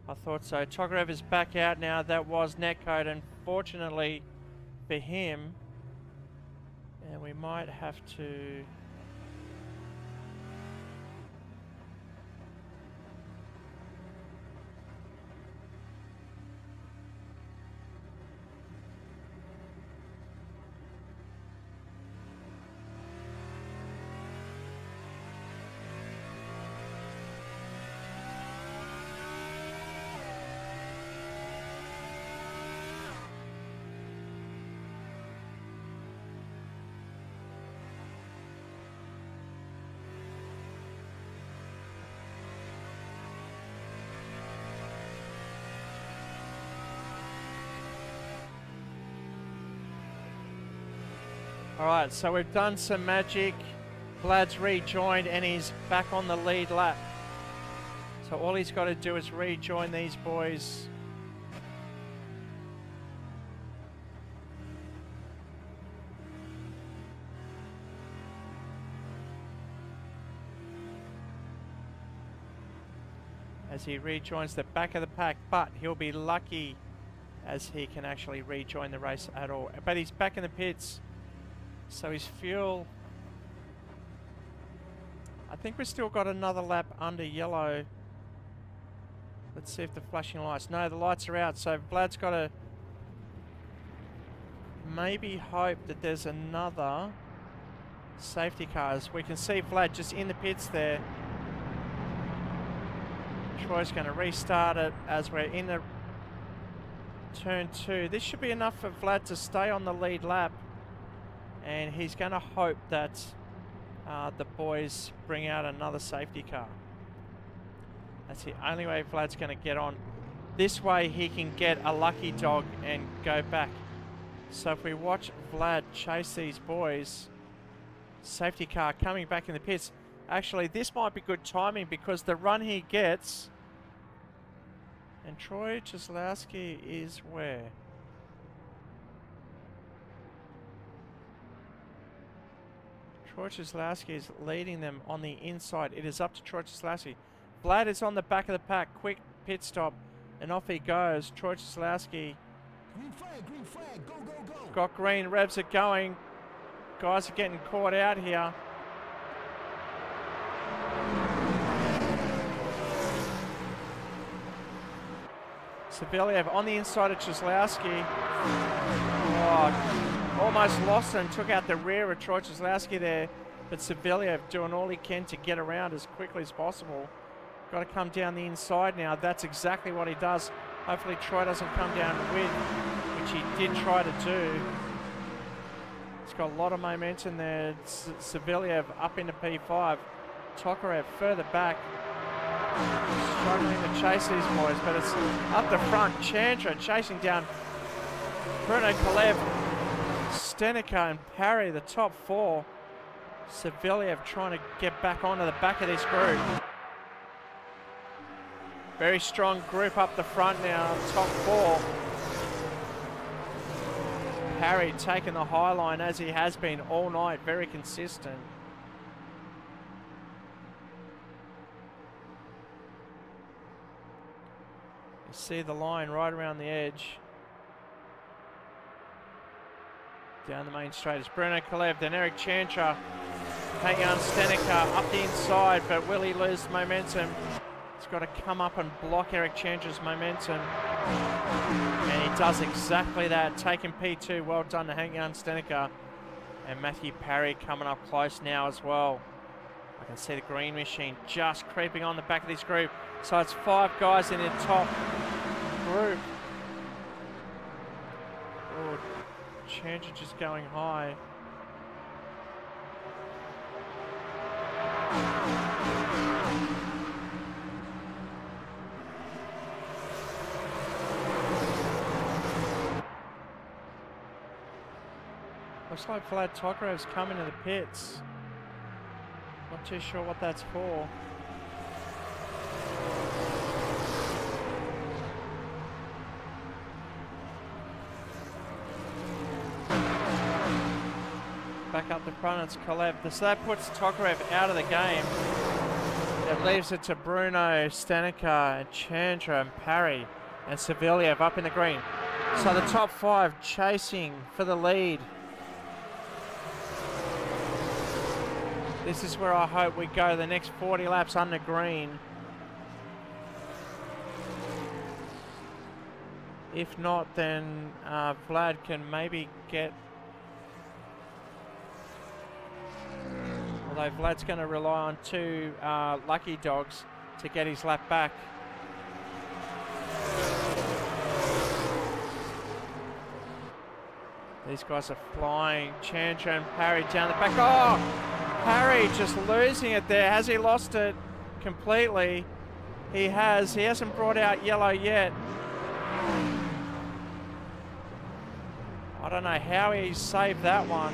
I thought so. Tokarev is back out now. That was netcode, unfortunately for him. And we might have to... Alright, so we've done some magic. Vlad's rejoined and he's back on the lead lap. So all he's got to do is rejoin these boys. As he rejoins the back of the pack, but he'll be lucky as he can actually rejoin the race at all. But he's back in the pits. So his fuel, I think we've still got another lap under yellow. Let's see if the flashing lights, no, the lights are out. So Vlad's got to maybe hope that there's another safety car. As we can see Vlad just in the pits there. Troy's going to restart it as we're in the turn 2. This should be enough for Vlad to stay on the lead lap. And he's going to hope that the boys bring out another safety car. That's the only way Vlad's going to get on. This way he can get a lucky dog and go back. So if we watch Vlad chase these boys, safety car coming back in the pits. Actually, this might be good timing because the run he gets, and Troy Czeslowski is where? Troy Czeslowski is leading them on the inside. It is up to Troy Czeslowski. Vlad is on the back of the pack. Quick pit stop. And off he goes. Troy Czeslowski. Green flag, go, go, go. Got green. Revs are going. Guys are getting caught out here. Savelyev on the inside of Czeslowski. Oh, almost lost and took out the rear of Troy Czeslowski there. But Savelyev doing all he can to get around as quickly as possible. Got to come down the inside now. That's exactly what he does. Hopefully Troy doesn't come down with, which he did try to do. He's got a lot of momentum there. Savelyev up into P5. Tokarev further back. Struggling to chase these boys, but it's up the front. Chandra chasing down Bruno Kalev, Stenica and Parry, the top 4. Savelyev trying to get back onto the back of this group. Very strong group up the front now, top 4. Parry taking the high line as he has been all night, very consistent. You see the line right around the edge. Down the main straight is Bruno Kalev, then Eric Chandra. Hang-on Stenica up the inside, but will he lose momentum? He's got to come up and block Eric Chandra's momentum. And he does exactly that, taking P2. Well done to Hang-on Stenica. And Matthew Parry coming up close now as well. I can see the green machine just creeping on the back of this group. So it's 5 guys in the top group. Oh, Chandra just going high. Looks like Vlad Tokarev's coming to the pits. Not too sure what that's for. Back up the front, it's Kalev. So that puts Tokarev out of the game. It leaves it to Bruno, Stanica, and Chandra, and Parry, and Saviliev up in the green. So the top 5 chasing for the lead. This is where I hope we go the next 40 laps under green. If not, then Vlad can maybe get... Although Vlad's going to rely on 2 lucky dogs to get his lap back. These guys are flying. Chandra and Parry down the back. Oh! Parry just losing it there. Has he lost it completely? He has. He hasn't brought out yellow yet. I don't know how he saved that one.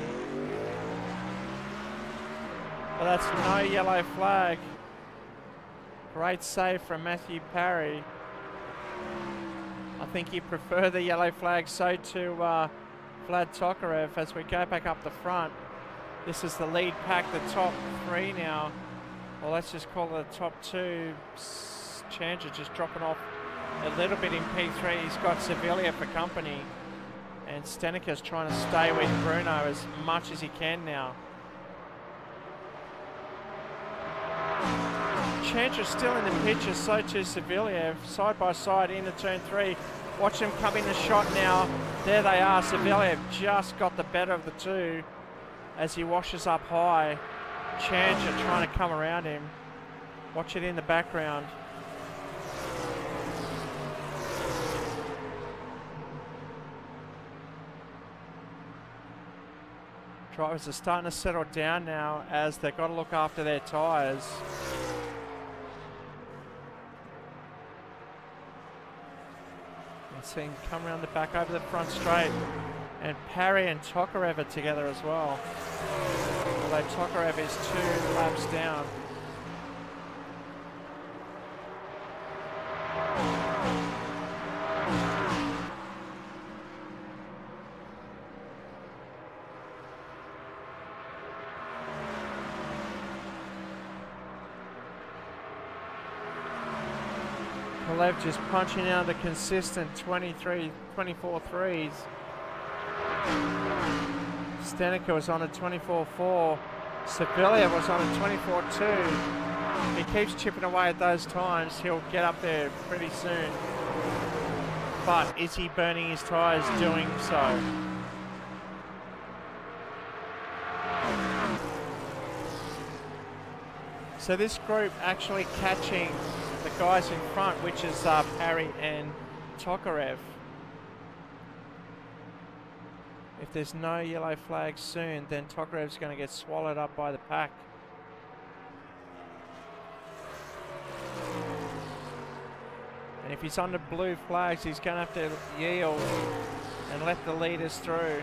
But that's no yellow flag. Great save from Matthew Parry. I think he preferred the yellow flag, so to Vlad Tokarev as we go back up the front. This is the lead pack, the top 3 now. Well, let's just call it the top 2. Chandra just dropping off a little bit in P3. He's got Sevilla for company. And Stanica's trying to stay with Bruno as much as he can now. Chandra's still in the picture, so too Saviliev, side by side into turn 3. Watch him come in the shot now. There they are. Saviliev just got the better of the 2 as he washes up high. Chandra trying to come around him. Watch it in the background. Drivers are starting to settle down now as they've got to look after their tyres. See him come around the back over the front straight. And Parry and Tokarev are together as well. Although Tokarev is 2 laps down. Kalev just punching out the consistent 24 threes. Stanica was on a 24-4. Sevilla was on a 24-2. He keeps chipping away at those times. He'll get up there pretty soon. But is he burning his tyres doing so? So this group actually catching the guys in front, which is Parry and Tokarev. If there's no yellow flag soon, then Tokarev's going to get swallowed up by the pack. And if he's under blue flags, he's going to have to yield and let the leaders through.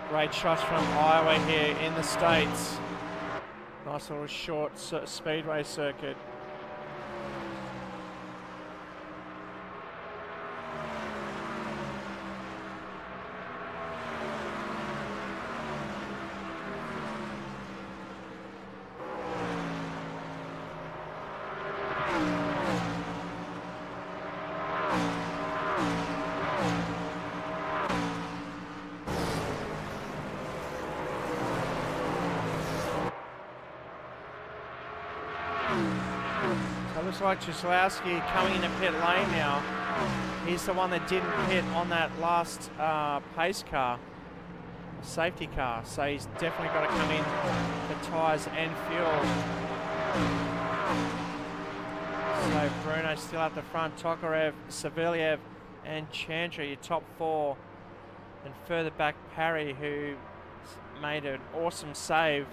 Great shots from Iowa here in the States. Nice little short speedway circuit. Looks like Czeslowski coming into pit lane now. He's the one that didn't pit on that last pace car, safety car. So he's definitely got to come in for tyres and fuel. So Bruno Bruno still at the front. Tokarev, Savelyev, and Chandra, your top four. And further back, Parry, who made an awesome save.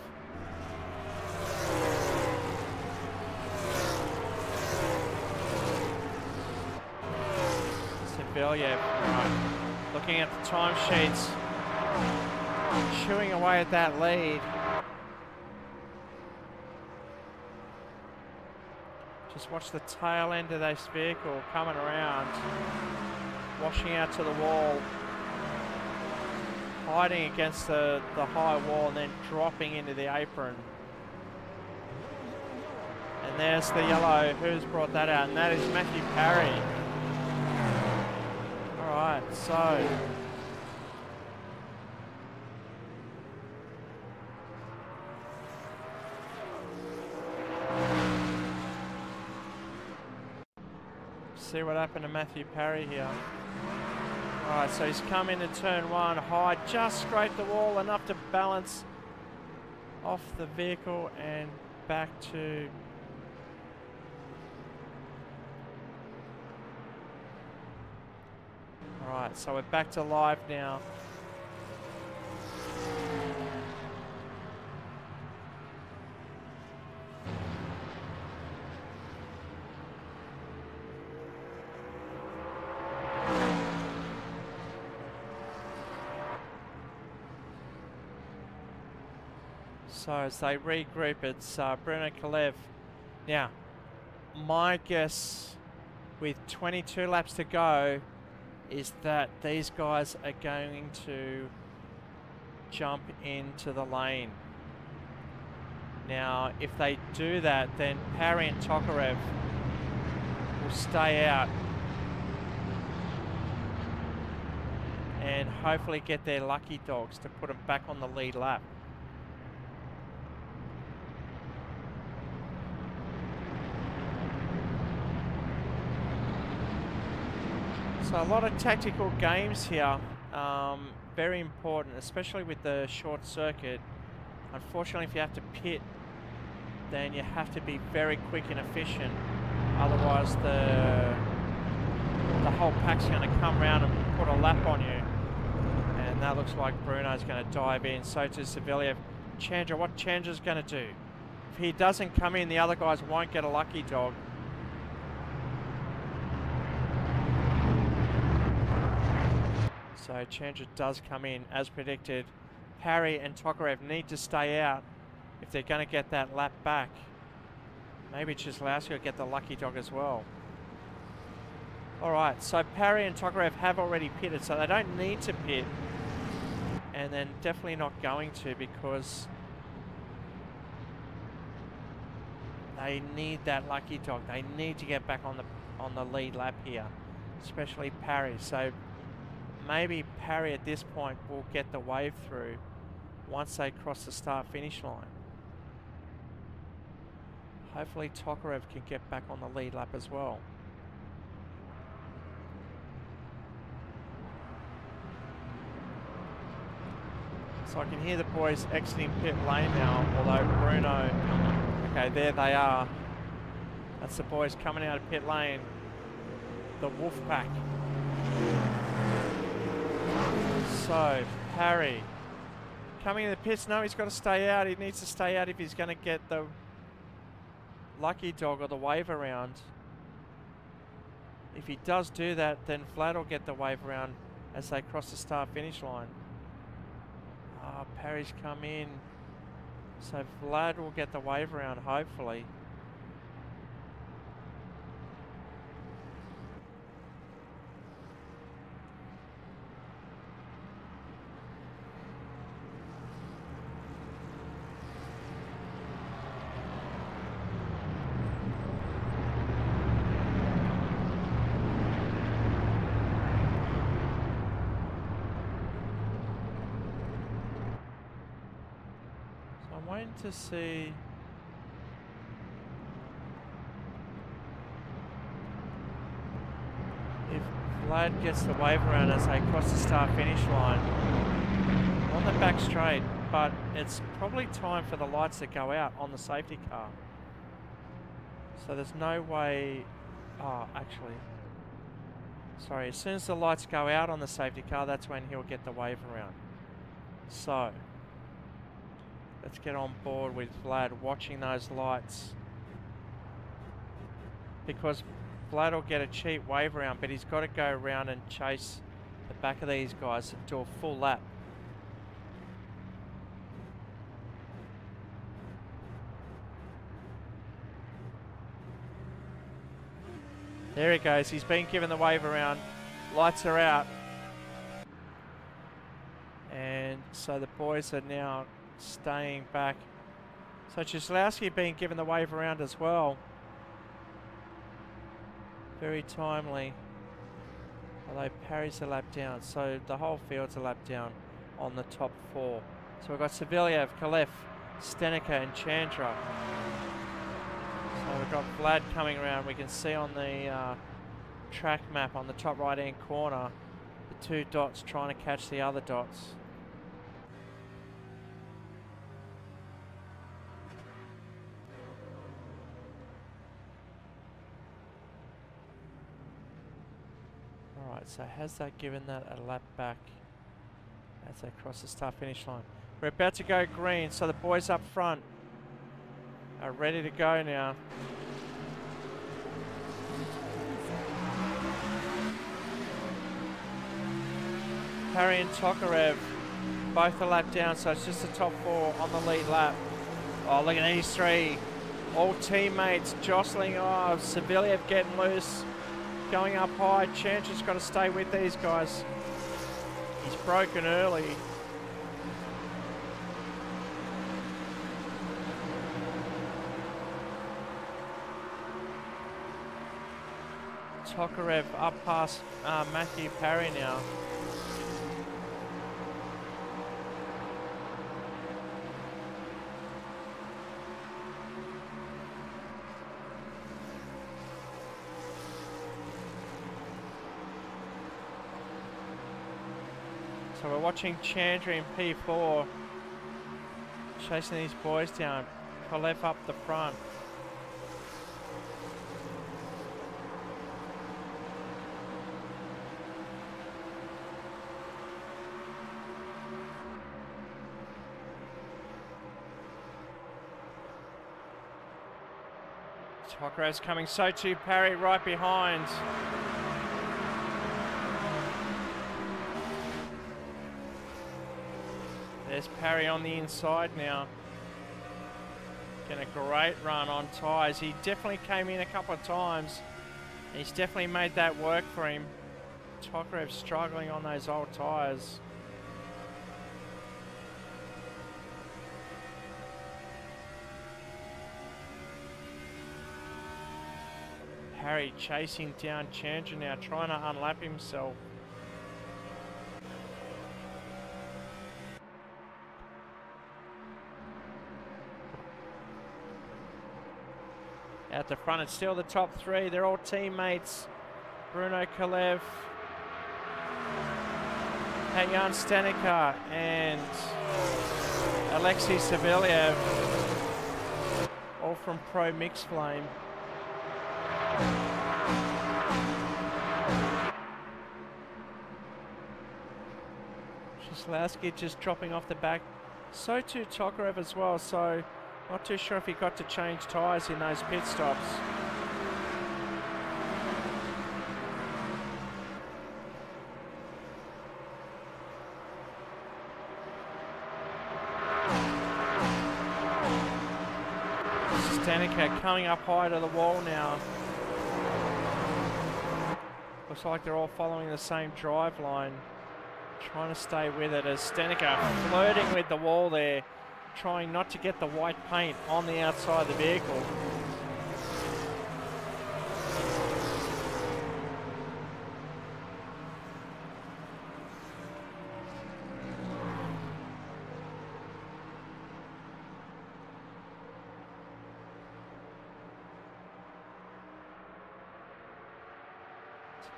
Savelyev, right. Looking at the timesheets, chewing away at that lead. Just watch the tail end of this vehicle coming around, washing out to the wall, hiding against the high wall and then dropping into the apron. And there's the yellow. Who's brought that out? And that is Matthew Parry. Alright, so see what happened to Matthew Parry here. Alright, so he's come into turn one, high, just scraped the wall, enough to balance off the vehicle and back to alright, so we're back to live now. So as they regroup, it's Bruno Kalev. Now, my guess with 22 laps to go is that these guys are going to jump into the lane. Now, if they do that, then Parry and Tokarev will stay out and hopefully get their lucky dogs to put them back on the lead lap. So a lot of tactical games here, very important, especially with the short circuit. Unfortunately, if you have to pit, then you have to be very quick and efficient. Otherwise, the whole pack's going to come around and put a lap on you. And that looks like Bruno's going to dive in. So to Savelyev. Chandra, what Chandra's going to do? If he doesn't come in, the other guys won't get a lucky dog. So Chandra does come in as predicted. Parry and Tokarev need to stay out if they're going to get that lap back. Maybe Chislowski will get the lucky dog as well. Alright, so Parry and Tokarev have already pitted, so they don't need to pit. And then definitely not going to, because they need that lucky dog. They need to get back on the lead lap here, especially Parry. So maybe Parry at this point will get the wave through once they cross the start-finish line. Hopefully Tokarev can get back on the lead lap as well. So I can hear the boys exiting pit lane now, although Bruno, okay, there they are. That's the boys coming out of pit lane. The Wolf Pack. So, Parry coming in the pits. No, he's got to stay out. He needs to stay out if he's going to get the lucky dog or the wave around. If he does do that, then Vlad will get the wave around as they cross the start-finish line. Parry's come in. So Vlad will get the wave around, hopefully. Waiting to see if Vlad gets the wave around as they cross the start-finish line on the back straight, but it's probably time for the lights to go out on the safety car. So there's no way Oh, actually. Sorry, as soon as the lights go out on the safety car, that's when he'll get the wave around. So, let's get on board with Vlad watching those lights. Because Vlad will get a cheap wave around, but he's got to go around and chase the back of these guys and do a full lap. There he goes, he's been given the wave around, lights are out. And so the boys are now staying back. So Cieslawski being given the wave around as well. Very timely. Although Parry's a lap down, so the whole field's a lap down on the top 4. So we've got Saviliev, Kalev, Stenica and Chandra. So we've got Vlad coming around. We can see on the track map on the top right hand corner the 2 dots trying to catch the other dots. Alright, so has that given that a lap back as they cross the start finish line? We're about to go green, so the boys up front are ready to go now. Parry and Tokarev both a lap down, so it's just the top 4 on the lead lap. Oh, look at these 3. All teammates jostling. Oh, Saviliev getting loose. Going up high. Chandra's got to stay with these guys. He's broken early. Tokarev up past Matthew Parry now. So we're watching Chandra in P4 chasing these boys down. Kalev up the front. Tokarev's coming, so too Parry right behind. There's Parry on the inside now. Getting a great run on tyres. He definitely came in a couple of times. He's definitely made that work for him. Tokarev's struggling on those old tyres. Parry chasing down Chandra now, trying to unlap himself. At the front, it's still the top 3. They're all teammates. Bruno Kalev, Jan Stanica, and Alexei Saviliev, all from Pro Mixed Flame. Cieslawski just dropping off the back. So too Tokarev as well, so not too sure if he got to change tyres in those pit stops. Stanica coming up high to the wall now. Looks like they're all following the same drive line. Trying to stay with it as Stanica flirting with the wall there. Trying not to get the white paint on the outside of the vehicle.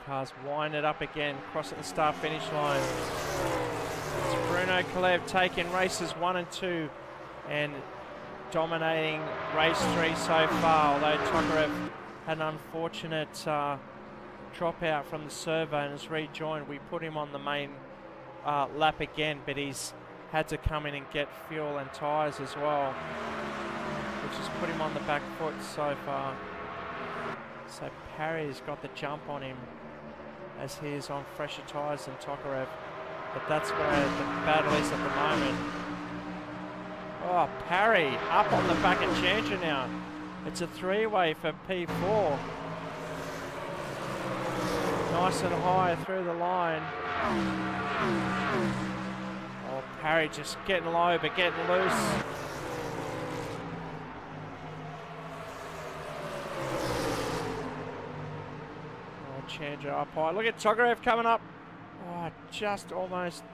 Cars wind it up again, crossing the start finish line. It's Bruno Kalev taking races 1 and 2 and dominating race 3 so far, although Tokarev had an unfortunate dropout from the servo and has rejoined. We put him on the main lap again, but he's had to come in and get fuel and tyres as well, which has put him on the back foot so far. So Parry's got the jump on him as he is on fresher tyres than Tokarev. But that's where the battle is at the moment. Oh, Parry up on the back of Chandra now. It's a three-way for P4. Nice and high through the line. Oh, Parry just getting low but getting loose. Oh, Chandra up high. Look at Tokarev coming up. Oh, just almost.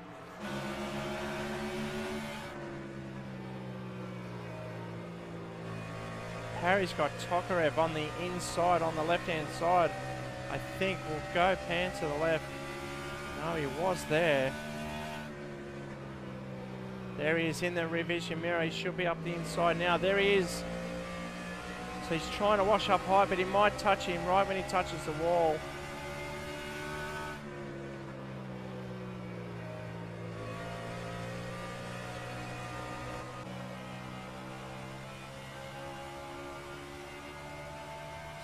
Parry's got Tokarev on the inside, on the left-hand side. I think will go pan to the left. No, he was there. There he is in the revision mirror. He should be up the inside now. There he is. So he's trying to wash up high, but he might touch him right when he touches the wall.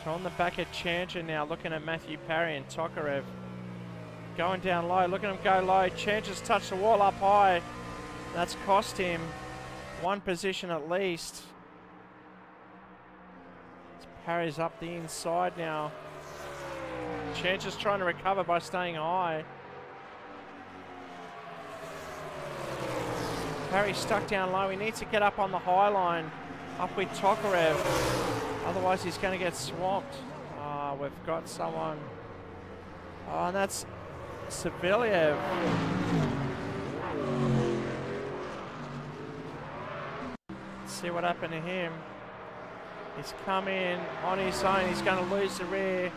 So on the back of Chandra now, looking at Matthew Parry and Tokarev. Going down low, look at him go low. Chandra's touched the wall up high. That's cost him one position at least. Parry's up the inside now. Chandra's trying to recover by staying high. Parry's stuck down low. He needs to get up on the high line, up with Tokarev. Otherwise, he's going to get swamped. We've got someone. Oh, and that's Savelyev. Let's see what happened to him. He's come in on his own. He's going to lose the rear.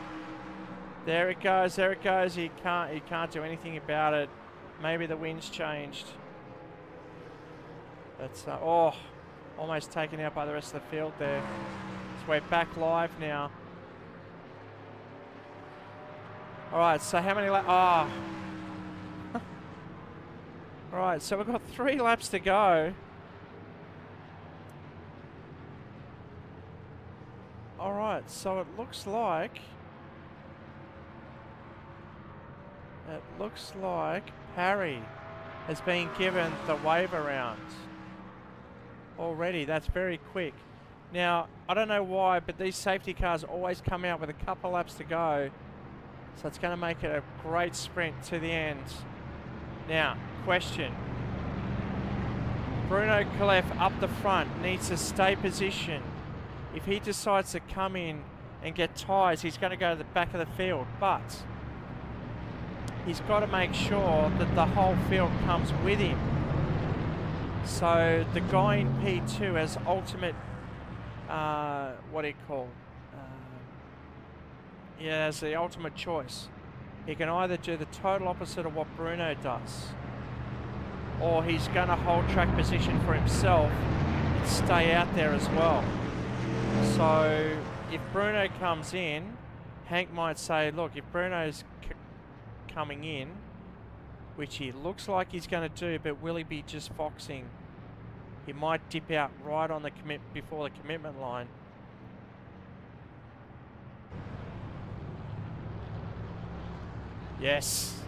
There it goes. There it goes. He can't do anything about it. Maybe the wind's changed. That's oh, almost taken out by the rest of the field there. We're back live now. All right, so how many laps? Ah. Oh. All right, so we've got 3 laps to go. All right, so it looks like Parry has been given the waiver round already. That's very quick. Now, I don't know why, but these safety cars always come out with a couple laps to go. So it's going to make it a great sprint to the end. Now, question. Bruno Kalef up the front needs to stay position. If he decides to come in and get tyres, he's going to go to the back of the field. But he's got to make sure that the whole field comes with him. So the guy in P2 has ultimate... what do you call? Yeah, has the ultimate choice. He can either do the total opposite of what Bruno does, or he's going to hold track position for himself and stay out there as well. So if Bruno comes in, Hank might say, look, if Bruno's coming in, which he looks like he's going to do, but will he be just foxing? He might dip out right on the before the commitment line. Yes,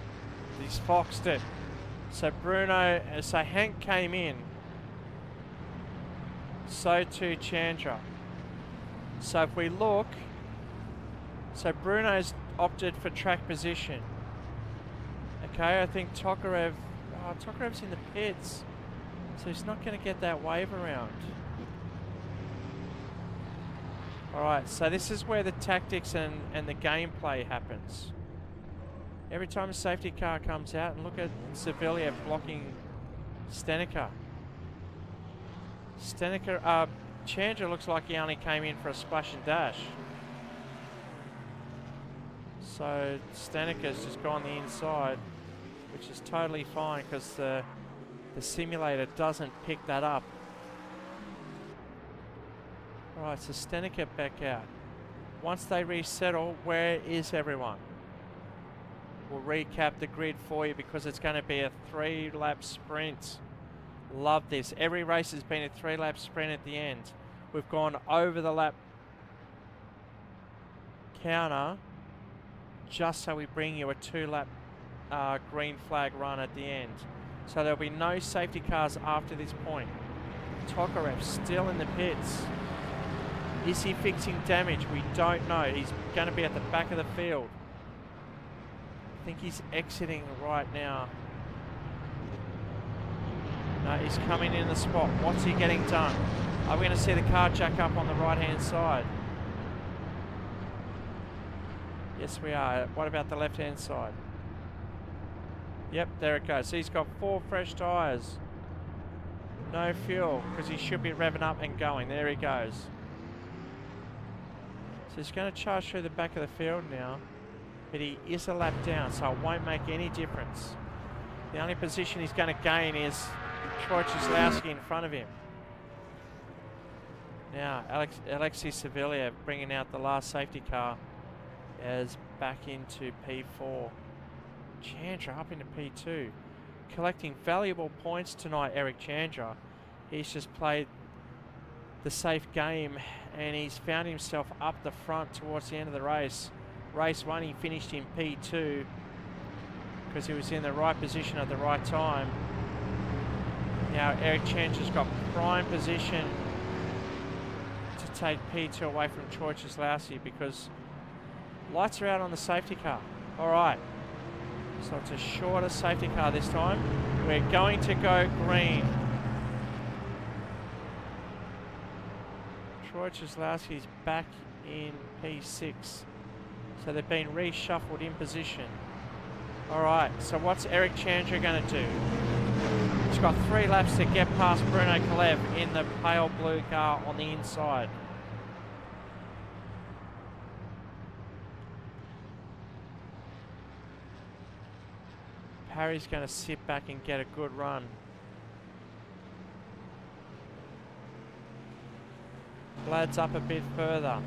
he's foxed it. So so Hank came in. So too Chandra. So if we look, so Bruno's opted for track position. Okay, I think Tokarev's in the pits. So he's not going to get that wave around. Alright, so this is where the tactics and the gameplay happens. Every time a safety car comes out, and look at Savelyev blocking Stenica. Chandra looks like he only came in for a splash and dash. So Stanica's just gone the inside, which is totally fine because the simulator doesn't pick that up. Alright, so Stenica back out. once they resettle, where is everyone? We'll recap the grid for you because it's going to be a 3-lap sprint. Love this. Every race has been a 3-lap sprint at the end. We've gone over the lap counter just so we bring you a 2-lap green flag run at the end. So there'll be no safety cars after this point. Tokarev still in the pits. Is he fixing damage? We don't know. He's going to be at the back of the field. I think he's exiting right now. No, he's coming in the spot. What's he getting done? Are we going to see the car jack up on the right-hand side? Yes, we are. What about the left-hand side? Yep, there it goes. So he's got 4 fresh tyres. No fuel, because he should be revving up and going. There he goes. So he's going to charge through the back of the field now. But he is a lap down, so it won't make any difference. The only position he's going to gain is Troy Cieslewski in front of him. Now, Alexei Savelyev bringing out the last safety car as back into P4. Chandra up into P2. Collecting valuable points tonight, Eric Chandra. He's just played the safe game and he's found himself up the front towards the end of the race. Race 1 he finished in P2 because he was in the right position at the right time. Now Eric Chandra's got prime position to take P2 away from Troy Cieslewski because lights are out on the safety car. Alright, so it's a shorter safety car this time. We're going to go green. Troy Cieslewski's back in P6. So they've been reshuffled in position. Alright, so what's Eric Chandra going to do? He's got 3 laps to get past Bruno Kalev in the pale blue car on the inside. Parry's going to sit back and get a good run. Vlad's up a bit further.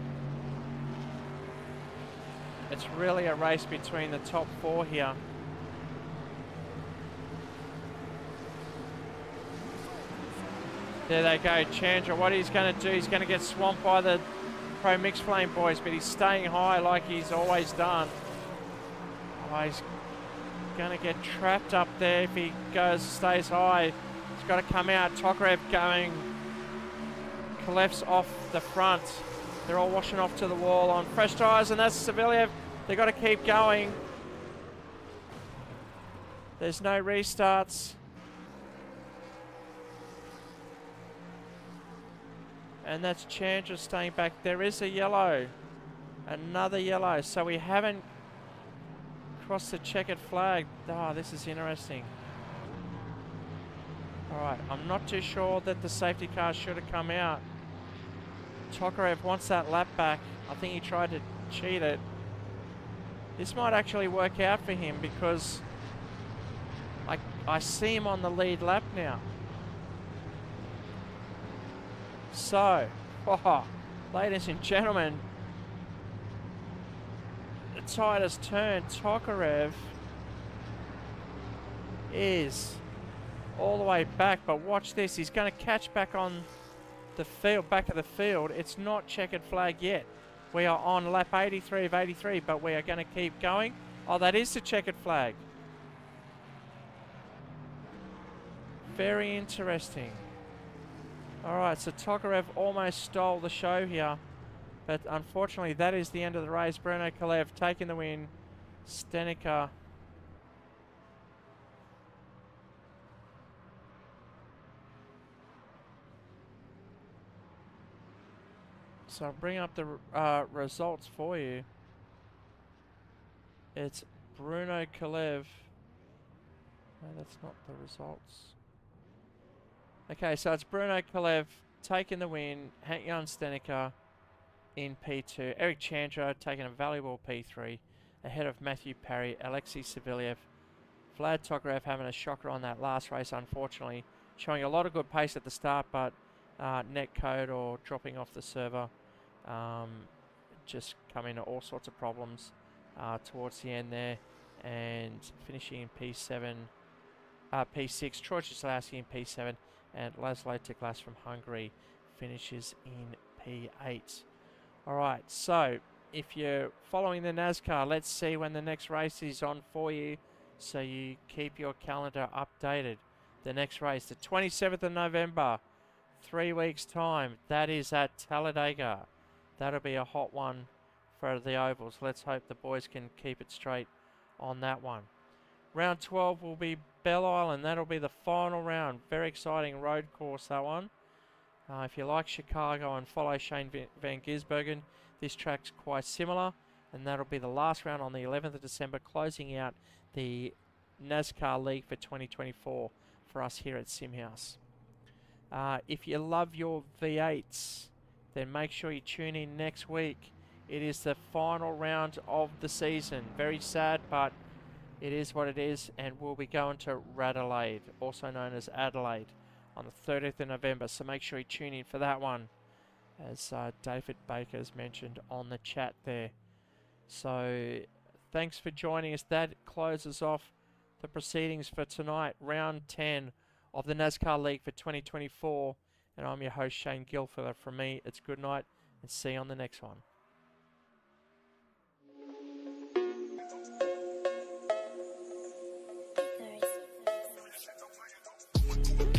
It's really a race between the top 4 here. There they go, Chandra. What he's going to do, he's going to get swamped by the Pro Mixed Flame boys, but he's staying high like he's always done. Oh, he's going to get trapped up there if he stays high. He's got to come out. Tokarev going. Kalev's off the front. They're all washing off to the wall on fresh tyres, and that's Savelyev. They've got to keep going. There's no restarts. And that's Chandra staying back. There is a yellow. Another yellow. So we haven't crossed the checkered flag. Oh, this is interesting. Alright, I'm not too sure that the safety car should have come out. Tokarev wants that lap back. I think he tried to cheat it. This might actually work out for him because I see him on the lead lap now. So, ladies and gentlemen, the tide has turned. Tokarev is all the way back, but watch this. He's going to catch back on the field, back of the field. It's not checkered flag yet. We are on lap 83 of 83, but we are going to keep going. Oh, that is the checkered flag. Very interesting. Alright, so Tokarev almost stole the show here, but unfortunately that is the end of the race. Bruno Kalev taking the win. Stenica so I'll bring up the results for you. It's Bruno Kalev. No, that's not the results. Okay, so it's Bruno Kalev taking the win. Hank-Jan Stenica in P2. Eric Chandra taking a valuable P3 ahead of Matthew Parry, Alexei Savelyev. Vlad Tokarev having a shocker on that last race, unfortunately. Showing a lot of good pace at the start, but net code or dropping off the server just come into all sorts of problems towards the end there, and finishing in P7, P6. Troy Jaslowski in P7, and Laszlo Tiklas from Hungary finishes in P8. All right, so if you're following the NASCAR, let's see when the next race is on for you, so you keep your calendar updated. The next race, the 27th of November, 3 weeks' time. That is at Talladega. That'll be a hot one for the ovals. Let's hope the boys can keep it straight on that one. Round 12 will be Belle Island. That'll be the final round. Very exciting road course, that one. If you like Chicago and follow Shane Van Gisbergen, this track's quite similar. And that'll be the last round on the 11th of December, closing out the NASCAR League for 2024 for us here at SimHaus. If you love your V8s, then make sure you tune in next week. It is the final round of the season. Very sad, but it is what it is, and we'll be going to Radelaide, also known as Adelaide, on the 30th of November, so make sure you tune in for that one, as David Baker has mentioned on the chat there. So thanks for joining us. That closes off the proceedings for tonight, round 10 of the NASCAR League for 2024, and I'm your host, Shane Gilfiller. From me, it's good night, and see you on the next one. Thursday.